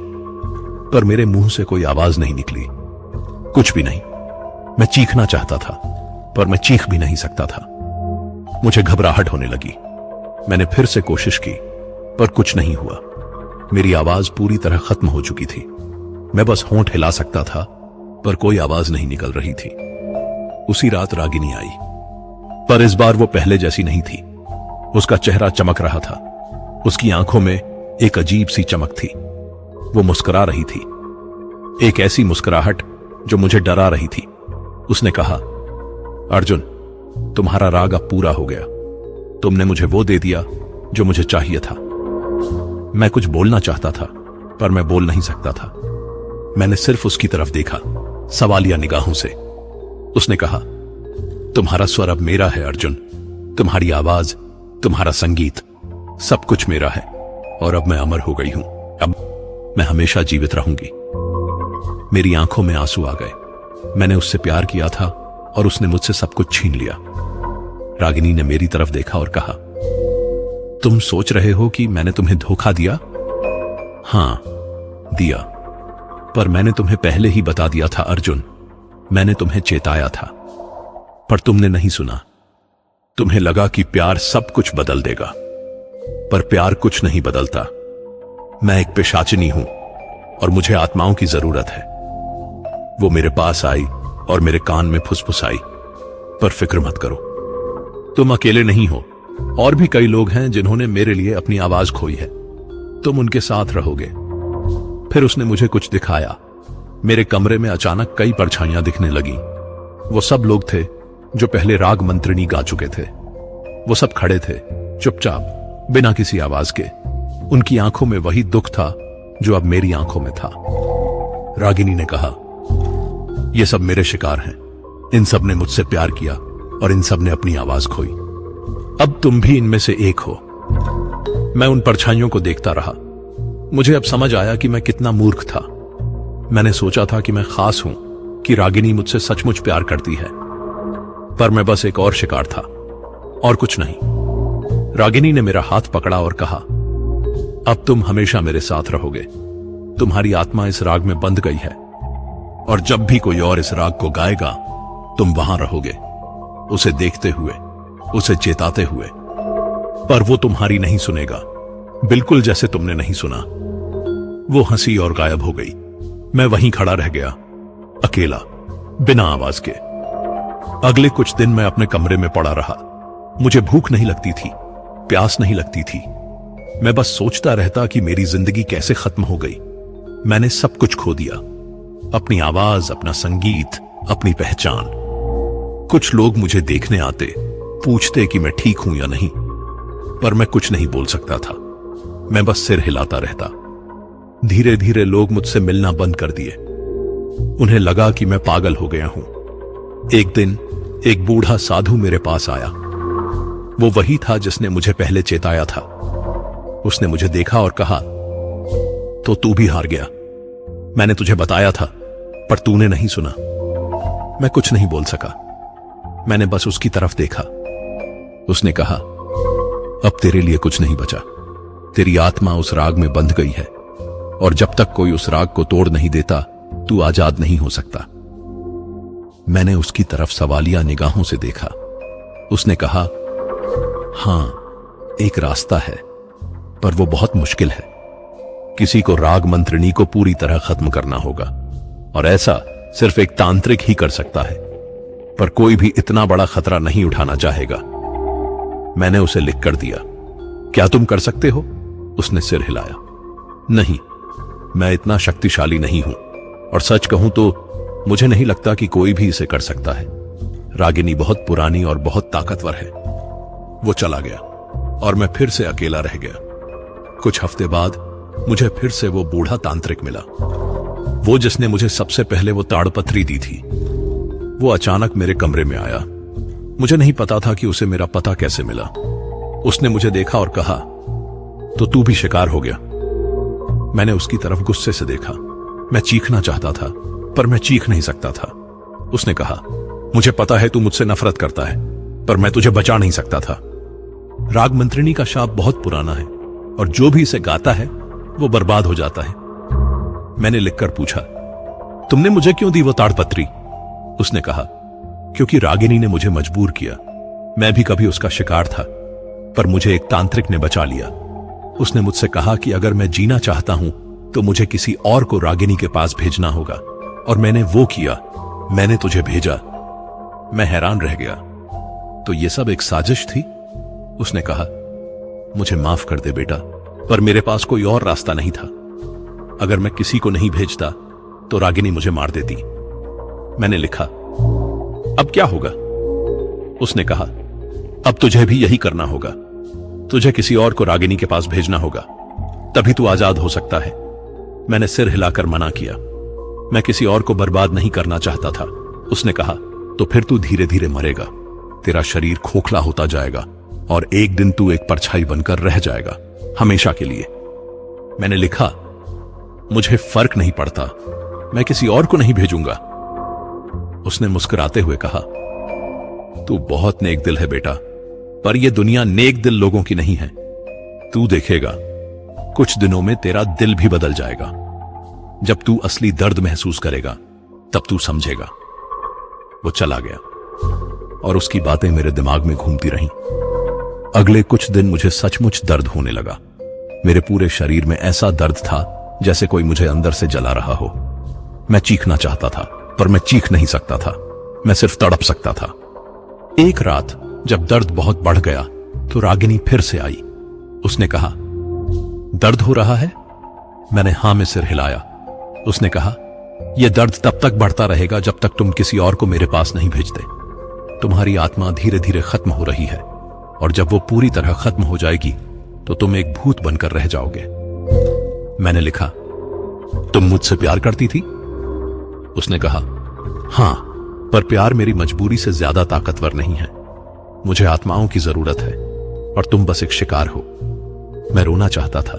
पर मेरे मुंह से कोई आवाज नहीं निकली, कुछ भी नहीं। मैं चीखना चाहता था पर मैं चीख भी नहीं सकता था। मुझे घबराहट होने लगी। मैंने फिर से कोशिश की पर कुछ नहीं हुआ। मेरी आवाज पूरी तरह खत्म हो चुकी थी। मैं बस होंठ हिला सकता था पर कोई आवाज नहीं निकल रही थी। उसी रात रागिनी आई, पर इस बार वो पहले जैसी नहीं थी। उसका चेहरा चमक रहा था, उसकी आंखों में एक अजीब सी चमक थी। वो मुस्कुरा रही थी, एक ऐसी मुस्कुराहट जो मुझे डरा रही थी। उसने कहा, अर्जुन, तुम्हारा राग अब पूरा हो गया। तुमने मुझे वो दे दिया जो मुझे चाहिए था। मैं कुछ बोलना चाहता था पर मैं बोल नहीं सकता था। मैंने सिर्फ उसकी तरफ देखा, सवालिया निगाहों से। उसने कहा, तुम्हारा स्वर अब मेरा है अर्जुन। तुम्हारी आवाज, तुम्हारा संगीत, सब कुछ मेरा है और अब मैं अमर हो गई हूं। अब मैं हमेशा जीवित रहूंगी। मेरी आंखों में आंसू आ गए। मैंने उससे प्यार किया था और उसने मुझसे सब कुछ छीन लिया। रागिनी ने मेरी तरफ देखा और कहा, तुम सोच रहे हो कि मैंने तुम्हें धोखा दिया? हां, दिया, पर मैंने तुम्हें पहले ही बता दिया था अर्जुन। मैंने तुम्हें चेताया था पर तुमने नहीं सुना। तुम्हें लगा कि प्यार सब कुछ बदल देगा, पर प्यार कुछ नहीं बदलता। मैं एक पिशाचिनी हूं और मुझे आत्माओं की जरूरत है। वो मेरे पास आई और मेरे कान में फुसफुसाई, पर फिक्र मत करो, तुम अकेले नहीं हो। और भी कई लोग हैं जिन्होंने मेरे लिए अपनी आवाज खोई है। तुम उनके साथ रहोगे। फिर उसने मुझे कुछ दिखाया। मेरे कमरे में अचानक कई परछाइयां दिखने लगी। वो सब लोग थे जो पहले राग मंत्रिणी गा चुके थे। वो सब खड़े थे, चुपचाप, बिना किसी आवाज के। उनकी आंखों में वही दुख था जो अब मेरी आंखों में था। रागिनी ने कहा, ये सब मेरे शिकार हैं। इन सब ने मुझसे प्यार किया और इन सब ने अपनी आवाज खोई। अब तुम भी इनमें से एक हो। मैं उन परछाइयों को देखता रहा। मुझे अब समझ आया कि मैं कितना मूर्ख था। मैंने सोचा था कि मैं खास हूं, कि रागिनी मुझसे सचमुच प्यार करती है, पर मैं बस एक और शिकार था और कुछ नहीं। रागिनी ने मेरा हाथ पकड़ा और कहा, अब तुम हमेशा मेरे साथ रहोगे। तुम्हारी आत्मा इस राग में बंध गई है और जब भी कोई और इस राग को गाएगा तुम वहां रहोगे, उसे देखते हुए, उसे चेताते हुए। पर वो तुम्हारी नहीं सुनेगा, बिल्कुल जैसे तुमने नहीं सुना। वो हंसी और गायब हो गई। मैं वहीं खड़ा रह गया, अकेला, बिना आवाज के। अगले कुछ दिन मैं अपने कमरे में पड़ा रहा। मुझे भूख नहीं लगती थी, प्यास नहीं लगती थी। मैं बस सोचता रहता कि मेरी जिंदगी कैसे खत्म हो गई। मैंने सब कुछ खो दिया, अपनी आवाज, अपना संगीत, अपनी पहचान। कुछ लोग मुझे देखने आते, पूछते कि मैं ठीक हूं या नहीं, पर मैं कुछ नहीं बोल सकता था। मैं बस सिर हिलाता रहता। धीरे धीरे लोग मुझसे मिलना बंद कर दिए। उन्हें लगा कि मैं पागल हो गया हूं। एक दिन एक बूढ़ा साधु मेरे पास आया। वो वही था जिसने मुझे पहले चेताया था। उसने मुझे देखा और कहा, तो तू भी हार गया। मैंने तुझे बताया था पर तूने नहीं सुना। मैं कुछ नहीं बोल सका। मैंने बस उसकी तरफ देखा। उसने कहा, अब तेरे लिए कुछ नहीं बचा। तेरी आत्मा उस राग में बंध गई है और जब तक कोई उस राग को तोड़ नहीं देता तू आजाद नहीं हो सकता। मैंने उसकी तरफ सवालिया निगाहों से देखा। उसने कहा, हां, एक रास्ता है, पर वो बहुत मुश्किल है। किसी को राग मंत्रिणी को पूरी तरह खत्म करना होगा और ऐसा सिर्फ एक तांत्रिक ही कर सकता है, पर कोई भी इतना बड़ा खतरा नहीं उठाना चाहेगा। मैंने उसे लिख कर दिया क्या तुम कर सकते हो? उसने सिर हिलाया। नहीं, मैं इतना शक्तिशाली नहीं हूं, और सच कहूं तो मुझे नहीं लगता कि कोई भी इसे कर सकता है। रागिनी बहुत पुरानी और बहुत ताकतवर है। वो चला गया और मैं फिर से अकेला रह गया। कुछ हफ्ते बाद मुझे फिर से वो बूढ़ा तांत्रिक मिला, वो जिसने मुझे सबसे पहले वो ताड़पत्री दी थी। वो अचानक मेरे कमरे में आया। मुझे नहीं पता था कि उसे मेरा पता कैसे मिला। उसने मुझे देखा और कहा, तो तू भी शिकार हो गया? मैंने उसकी तरफ गुस्से से देखा। मैं चीखना चाहता था, पर मैं चीख नहीं सकता था। उसने कहा, मुझे पता है तू मुझसे नफरत करता है, पर मैं तुझे बचा नहीं सकता था। राग मंत्रिणी का शाप बहुत पुराना है, और जो भी इसे गाता है वो बर्बाद हो जाता है। मैंने लिखकर पूछा, तुमने मुझे क्यों दी वो ताड़पत्री? उसने कहा, क्योंकि रागिनी ने मुझे मजबूर किया। मैं भी कभी उसका शिकार था, पर मुझे एक तांत्रिक ने बचा लिया। उसने मुझसे कहा कि अगर मैं जीना चाहता हूं तो मुझे किसी और को रागिनी के पास भेजना होगा, और मैंने वो किया। मैंने तुझे भेजा। मैं हैरान रह गया। तो ये सब एक साजिश थी? उसने कहा, मुझे माफ कर दे बेटा, पर मेरे पास कोई और रास्ता नहीं था। अगर मैं किसी को नहीं भेजता तो रागिनी मुझे मार देती। मैंने लिखा, अब क्या होगा? उसने कहा, अब तुझे भी यही करना होगा। तुझे किसी और को रागिनी के पास भेजना होगा, तभी तू आजाद हो सकता है। मैंने सिर हिलाकर मना किया। मैं किसी और को बर्बाद नहीं करना चाहता था। उसने कहा, तो फिर तू धीरे धीरे मरेगा। तेरा शरीर खोखला होता जाएगा और एक दिन तू एक परछाई बनकर रह जाएगा, हमेशा के लिए। मैंने लिखा, मुझे फर्क नहीं पड़ता, मैं किसी और को नहीं भेजूंगा। उसने मुस्कुराते हुए कहा, तू बहुत नेक दिल है बेटा, पर यह दुनिया नेक दिल लोगों की नहीं है। तू देखेगा, कुछ दिनों में तेरा दिल भी बदल जाएगा। जब तू असली दर्द महसूस करेगा तब तू समझेगा। वो चला गया और उसकी बातें मेरे दिमाग में घूमती रहीं। अगले कुछ दिन मुझे सचमुच दर्द होने लगा। मेरे पूरे शरीर में ऐसा दर्द था जैसे कोई मुझे अंदर से जला रहा हो। मैं चीखना चाहता था, पर मैं चीख नहीं सकता था। मैं सिर्फ तड़प सकता था। एक रात जब दर्द बहुत बढ़ गया तो रागिनी फिर से आई। उसने कहा, दर्द हो रहा है? मैंने हां में सिर हिलाया। उसने कहा, यह दर्द तब तक बढ़ता रहेगा जब तक तुम किसी और को मेरे पास नहीं भेजते। तुम्हारी आत्मा धीरे धीरे खत्म हो रही है, और जब वो पूरी तरह खत्म हो जाएगी तो तुम एक भूत बनकर रह जाओगे। मैंने लिखा, तुम मुझसे प्यार करती थी? उसने कहा, हां, पर प्यार मेरी मजबूरी से ज्यादा ताकतवर नहीं है। मुझे आत्माओं की जरूरत है और तुम बस एक शिकार हो। मैं रोना चाहता था,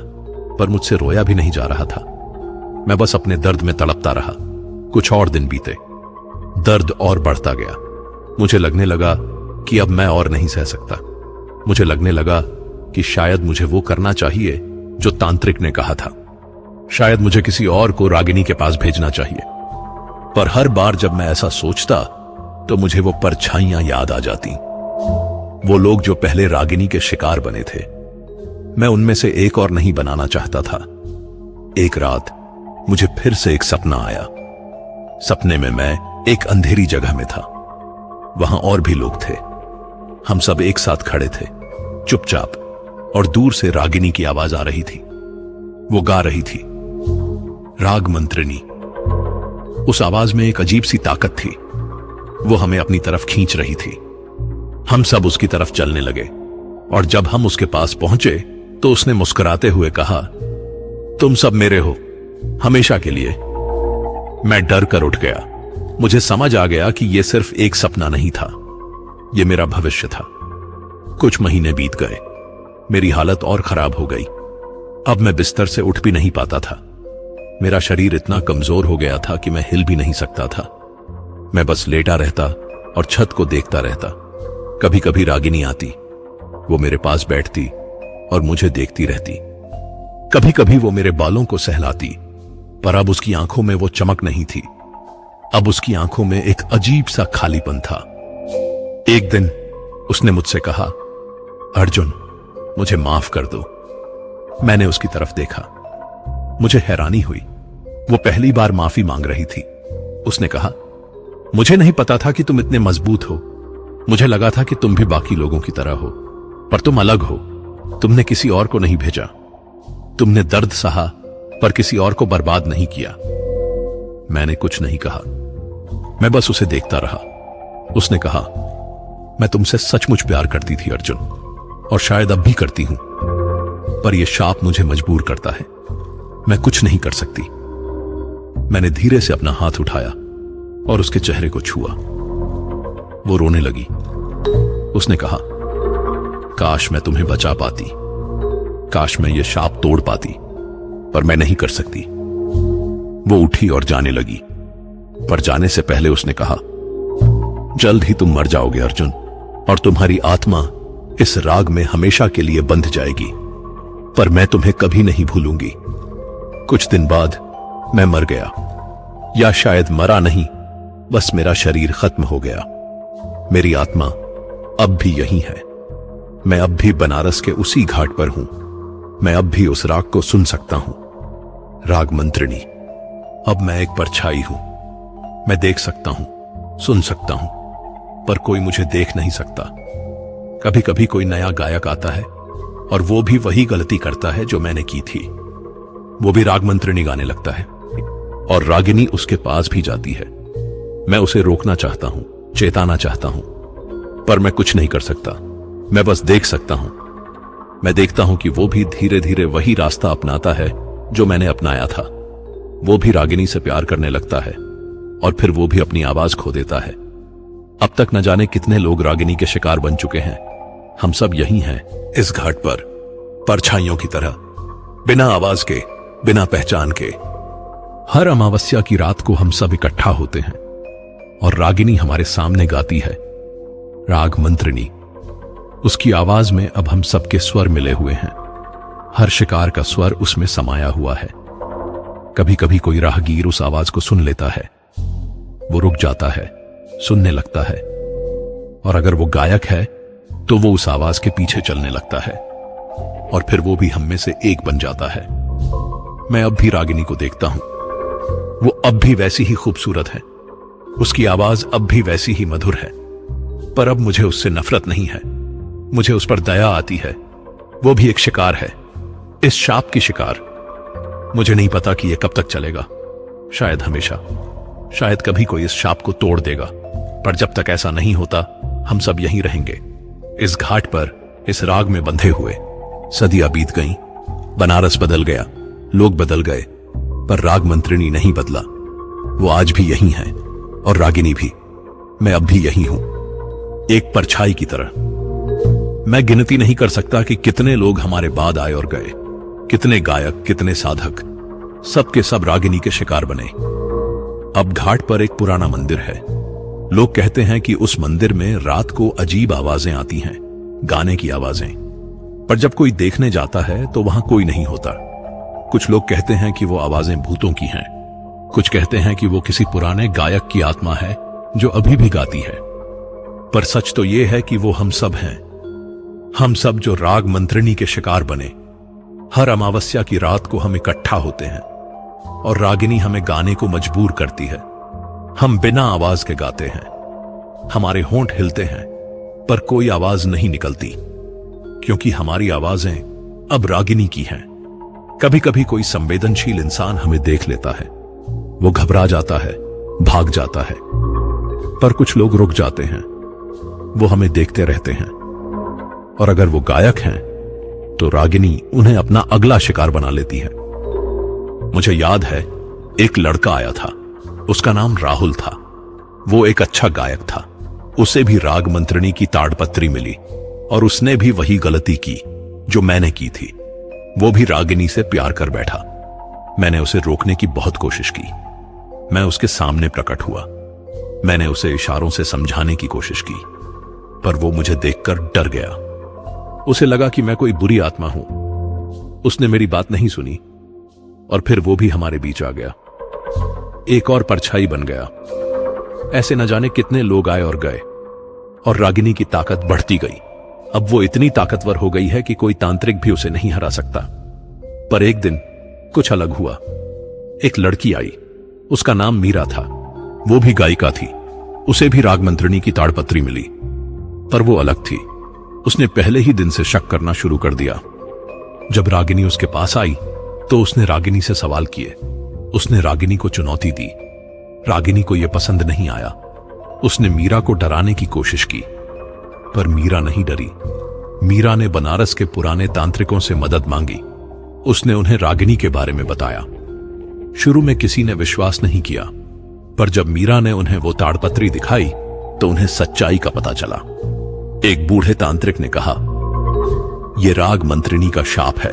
पर मुझसे रोया भी नहीं जा रहा था। मैं बस अपने दर्द में तड़पता रहा। कुछ और दिन बीते। दर्द और बढ़ता गया। मुझे लगने लगा कि अब मैं और नहीं सह सकता। मुझे लगने लगा कि शायद मुझे वो करना चाहिए जो तांत्रिक ने कहा था। शायद मुझे किसी और को रागिनी के पास भेजना चाहिए। पर हर बार जब मैं ऐसा सोचता तो मुझे वो परछाइयां याद आ जाती। वो लोग जो पहले रागिनी के शिकार बने थे। मैं उनमें से एक और नहीं बनाना चाहता था। एक रात मुझे फिर से एक सपना आया। सपने में मैं एक अंधेरी जगह में था। वहां और भी लोग थे। हम सब एक साथ खड़े थे, चुपचाप, और दूर से रागिनी की आवाज आ रही थी। वो गा रही थी, राग मंत्रिणी। उस आवाज में एक अजीब सी ताकत थी। वो हमें अपनी तरफ खींच रही थी। हम सब उसकी तरफ चलने लगे, और जब हम उसके पास पहुंचे तो उसने मुस्कुराते हुए कहा, तुम सब मेरे हो, हमेशा के लिए। मैं डर कर उठ गया। मुझे समझ आ गया कि यह सिर्फ एक सपना नहीं था, यह मेरा भविष्य था। कुछ महीने बीत गए। मेरी हालत और खराब हो गई। अब मैं बिस्तर से उठ भी नहीं पाता था। मेरा शरीर इतना कमजोर हो गया था कि मैं हिल भी नहीं सकता था। मैं बस लेटा रहता और छत को देखता रहता। कभी कभी रागिनी आती। वो मेरे पास बैठती और मुझे देखती रहती। कभी कभी वो मेरे बालों को सहलाती, पर अब उसकी आंखों में वो चमक नहीं थी। अब उसकी आंखों में एक अजीब सा खालीपन था। एक दिन उसने मुझसे कहा, अर्जुन, मुझे माफ कर दो। मैंने उसकी तरफ देखा। मुझे हैरानी हुई। वो पहली बार माफी मांग रही थी। उसने कहा, मुझे नहीं पता था कि तुम इतने मजबूत हो। मुझे लगा था कि तुम भी बाकी लोगों की तरह हो, पर तुम अलग हो। तुमने किसी और को नहीं भेजा। तुमने दर्द सहा पर किसी और को बर्बाद नहीं किया। मैंने कुछ नहीं कहा, मैं बस उसे देखता रहा। उसने कहा, मैं तुमसे सचमुच प्यार करती थी अर्जुन, और शायद अब भी करती हूं, पर यह शाप मुझे मजबूर करता है। मैं कुछ नहीं कर सकती। मैंने धीरे से अपना हाथ उठाया और उसके चेहरे को छुआ। वो रोने लगी। उसने कहा, काश मैं तुम्हें बचा पाती, काश मैं ये शाप तोड़ पाती, पर मैं नहीं कर सकती। वो उठी और जाने लगी, पर जाने से पहले उसने कहा, जल्द ही तुम मर जाओगे अर्जुन, और तुम्हारी आत्मा इस राग में हमेशा के लिए बंध जाएगी, पर मैं तुम्हें कभी नहीं भूलूंगी। कुछ दिन बाद मैं मर गया, या शायद मरा नहीं, बस मेरा शरीर खत्म हो गया। मेरी आत्मा अब भी यही है। मैं अब भी बनारस के उसी घाट पर हूं। मैं अब भी उस राग को सुन सकता हूं, राग मंत्रिणी। अब मैं एक परछाई हूं। मैं देख सकता हूं, सुन सकता हूं, पर कोई मुझे देख नहीं सकता। कभी कभी कोई नया गायक आता है और वो भी वही गलती करता है जो मैंने की थी। वो भी राग मंत्रिणी गाने लगता है और रागिनी उसके पास भी जाती है। मैं उसे रोकना चाहता हूं, चेताना चाहता हूं, पर मैं कुछ नहीं कर सकता। मैं बस देख सकता हूं। मैं देखता हूं कि वो भी धीरे धीरे वही रास्ता अपनाता है जो मैंने अपनाया था। वो भी रागिनी से प्यार करने लगता है और फिर वो भी अपनी आवाज खो देता है। अब तक न जाने कितने लोग रागिनी के शिकार बन चुके हैं। हम सब यही हैं, इस घाट पर, परछाइयों की तरह, बिना आवाज के, बिना पहचान के। हर अमावस्या की रात को हम सब इकट्ठा होते हैं और रागिनी हमारे सामने गाती है, राग मंत्रिणी। उसकी आवाज में अब हम सबके स्वर मिले हुए हैं। हर शिकार का स्वर उसमें समाया हुआ है। कभी कभी कोई राहगीर उस आवाज को सुन लेता है। वो रुक जाता है, सुनने लगता है, और अगर वो गायक है तो वो उस आवाज के पीछे चलने लगता है, और फिर वो भी हम में से एक बन जाता है। मैं अब भी रागिनी को देखता हूं। वो अब भी वैसी ही खूबसूरत है, उसकी आवाज अब भी वैसी ही मधुर है, पर अब मुझे उससे नफरत नहीं है। मुझे उस पर दया आती है। वो भी एक शिकार है, इस शाप की शिकार। मुझे नहीं पता कि यह कब तक चलेगा। शायद हमेशा, शायद कभी कोई इस शाप को तोड़ देगा, पर जब तक ऐसा नहीं होता हम सब यहीं रहेंगे, इस घाट पर, इस राग में बंधे हुए। सदियां बीत गईं, बनारस बदल गया, लोग बदल गए, पर राग मंत्रिणी नहीं बदला। वो आज भी यही है, और रागिनी भी। मैं अब भी यही हूं, एक परछाई की तरह। मैं गिनती नहीं कर सकता कि कितने लोग हमारे बाद आए और गए, कितने गायक, कितने साधक, सब के सब रागिनी के शिकार बने। अब घाट पर एक पुराना मंदिर है। लोग कहते हैं कि उस मंदिर में रात को अजीब आवाजें आती हैं, गाने की आवाजें, पर जब कोई देखने जाता है तो वहां कोई नहीं होता। कुछ लोग कहते हैं कि वो आवाजें भूतों की हैं, कुछ कहते हैं कि वो किसी पुराने गायक की आत्मा है जो अभी भी गाती है, पर सच तो ये है कि वो हम सब हैं। हम सब जो राग मंत्रिणी के शिकार बने। हर अमावस्या की रात को हम इकट्ठा होते हैं और रागिनी हमें गाने को मजबूर करती है। हम बिना आवाज के गाते हैं। हमारे होंठ हिलते हैं, पर कोई आवाज नहीं निकलती, क्योंकि हमारी आवाजें अब रागिनी की हैं। कभी कभी कोई संवेदनशील इंसान हमें देख लेता है। वो घबरा जाता है, भाग जाता है, पर कुछ लोग रुक जाते हैं। वो हमें देखते रहते हैं, और अगर वो गायक हैं तो रागिनी उन्हें अपना अगला शिकार बना लेती है। मुझे याद है, एक लड़का आया था, उसका नाम राहुल था। वो एक अच्छा गायक था। उसे भी राग मंत्रिणी की ताड़पत्री मिली, और उसने भी वही गलती की जो मैंने की थी। वो भी रागिनी से प्यार कर बैठा। मैंने उसे रोकने की बहुत कोशिश की। मैं उसके सामने प्रकट हुआ। मैंने उसे इशारों से समझाने की कोशिश की, पर वो मुझे देखकर डर गया। उसे लगा कि मैं कोई बुरी आत्मा हूं। उसने मेरी बात नहीं सुनी, और फिर वो भी हमारे बीच आ गया। एक और परछाई बन गया। ऐसे न जाने कितने लोग आए और गए, और रागिनी की ताकत बढ़ती गई। अब वो इतनी ताकतवर हो गई है कि कोई तांत्रिक भी उसे नहीं हरा सकता। पर एक दिन कुछ अलग हुआ। एक लड़की आई। उसका नाम मीरा था। वो भी गायिका थी। उसे भी राग मंत्रिणी की ताड़पत्री मिली, पर वो अलग थी। उसने पहले ही दिन से शक करना शुरू कर दिया। जब रागिनी उसके पास आई तो उसने रागिनी से सवाल किए। उसने रागिनी को चुनौती दी। रागिनी को यह पसंद नहीं आया। उसने मीरा को डराने की कोशिश की, पर मीरा नहीं डरी। मीरा ने बनारस के पुराने तांत्रिकों से मदद मांगी। उसने उन्हें रागिनी के बारे में बताया। शुरू में किसी ने विश्वास नहीं किया, पर जब मीरा ने उन्हें वो ताड़पत्री दिखाई तो उन्हें सच्चाई का पता चला। एक बूढ़े तांत्रिक ने कहा, यह राग मंत्रिनी का शाप है।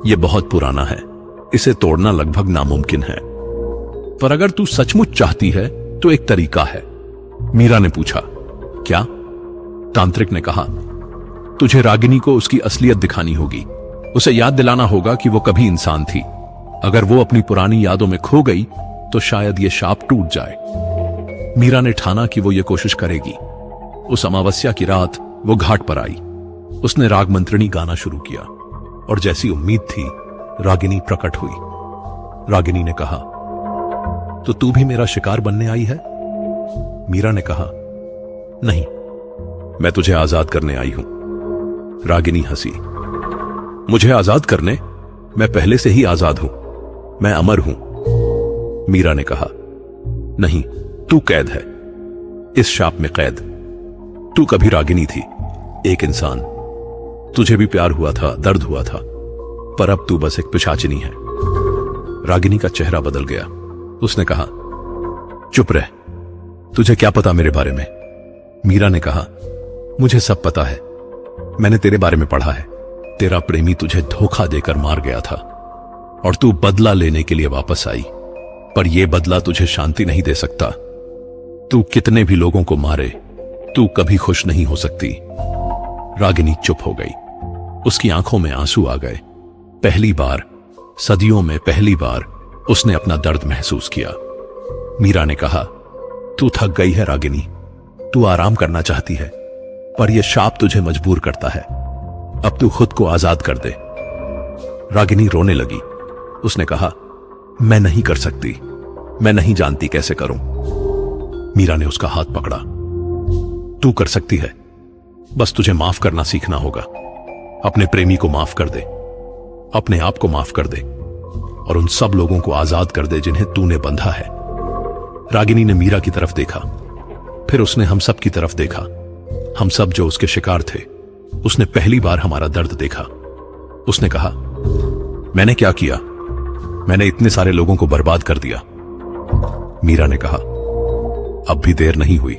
यह बहुत पुराना है। इसे तोड़ना लगभग नामुमकिन है। पर अगर तू सचमुच चाहती है तो एक तरीका है। मीरा ने पूछा, क्या? तांत्रिक ने कहा, तुझे रागिनी को उसकी असलियत दिखानी होगी। उसे याद दिलाना होगा कि वो कभी इंसान थी। अगर वो अपनी पुरानी यादों में खो गई तो शायद ये शाप टूट जाए। मीरा ने ठाना कि वो ये कोशिश करेगी। उस अमावस्या की रात वो घाट पर आई। उसने राग मंत्रिणी गाना शुरू किया और जैसी उम्मीद थी रागिनी प्रकट हुई। रागिनी ने कहा, तो तू भी मेरा शिकार बनने आई है? मीरा ने कहा, नहीं, मैं तुझे आजाद करने आई हूं। रागिनी हंसी, मुझे आजाद करने? मैं पहले से ही आजाद हूं। मैं अमर हूं। मीरा ने कहा, नहीं, तू कैद है, इस शाप में कैद। तू कभी रागिनी थी, एक इंसान। तुझे भी प्यार हुआ था, दर्द हुआ था, पर अब तू बस एक पिशाचिनी है। रागिनी का चेहरा बदल गया। उसने कहा, चुप रह, तुझे क्या पता मेरे बारे में? मीरा ने कहा, मुझे सब पता है। मैंने तेरे बारे में पढ़ा है। तेरा प्रेमी तुझे धोखा देकर मार गया था और तू बदला लेने के लिए वापस आई, पर यह बदला तुझे शांति नहीं दे सकता। तू कितने भी लोगों को मारे, तू कभी खुश नहीं हो सकती। रागिनी चुप हो गई। उसकी आंखों में आंसू आ गए। पहली बार, सदियों में पहली बार उसने अपना दर्द महसूस किया। मीरा ने कहा, तू थक गई है रागिनी, तू आराम करना चाहती है, पर यह शाप तुझे मजबूर करता है। अब तू खुद को आजाद कर दे। रागिनी रोने लगी। उसने कहा, मैं नहीं कर सकती, मैं नहीं जानती कैसे करूं। मीरा ने उसका हाथ पकड़ा। तू कर सकती है, बस तुझे माफ करना सीखना होगा। अपने प्रेमी को माफ कर दे, अपने आप को माफ कर दे और उन सब लोगों को आजाद कर दे जिन्हें तूने बंधा है। रागिनी ने मीरा की तरफ देखा, फिर उसने हम सब की तरफ देखा। हम सब जो उसके शिकार थे। उसने पहली बार हमारा दर्द देखा। उसने कहा, मैंने क्या किया? मैंने इतने सारे लोगों को बर्बाद कर दिया। मीरा ने कहा, अब भी देर नहीं हुई,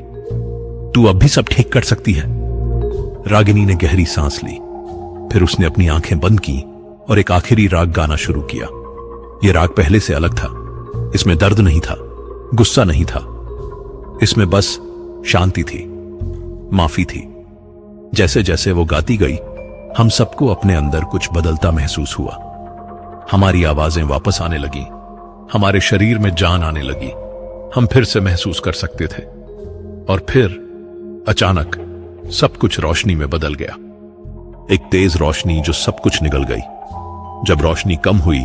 तू अब भी सब ठीक कर सकती है। रागिनी ने गहरी सांस ली, फिर उसने अपनी आंखें बंद की और एक आखिरी राग गाना शुरू किया। यह राग पहले से अलग था। इसमें दर्द नहीं था, गुस्सा नहीं था, इसमें बस शांति थी, माफी थी। जैसे जैसे वो गाती गई, हम सबको अपने अंदर कुछ बदलता महसूस हुआ। हमारी आवाजें वापस आने लगी, हमारे शरीर में जान आने लगी। हम फिर से महसूस कर सकते थे। और फिर अचानक सब कुछ रोशनी में बदल गया। एक तेज रोशनी जो सब कुछ निगल गई। जब रोशनी कम हुई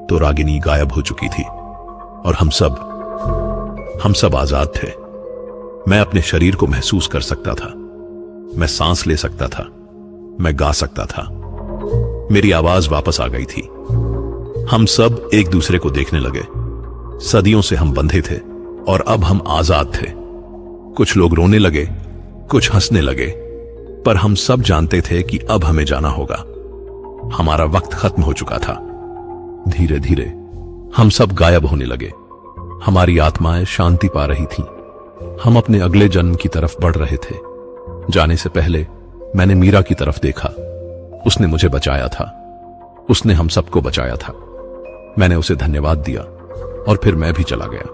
तो रागिनी गायब हो चुकी थी और हम सब आजाद थे। मैं अपने शरीर को महसूस कर सकता था। मैं सांस ले सकता था, मैं गा सकता था। मेरी आवाज वापस आ गई थी। हम सब एक दूसरे को देखने लगे। सदियों से हम बंधे थे और अब हम आजाद थे। कुछ लोग रोने लगे, कुछ हंसने लगे, पर हम सब जानते थे कि अब हमें जाना होगा। हमारा वक्त खत्म हो चुका था। धीरे धीरे हम सब गायब होने लगे। हमारी आत्माएं शांति पा रही थीं। हम अपने अगले जन्म की तरफ बढ़ रहे थे। जाने से पहले मैंने मीरा की तरफ देखा। उसने मुझे बचाया था, उसने हम सबको बचाया था। मैंने उसे धन्यवाद दिया और फिर मैं भी चला गया।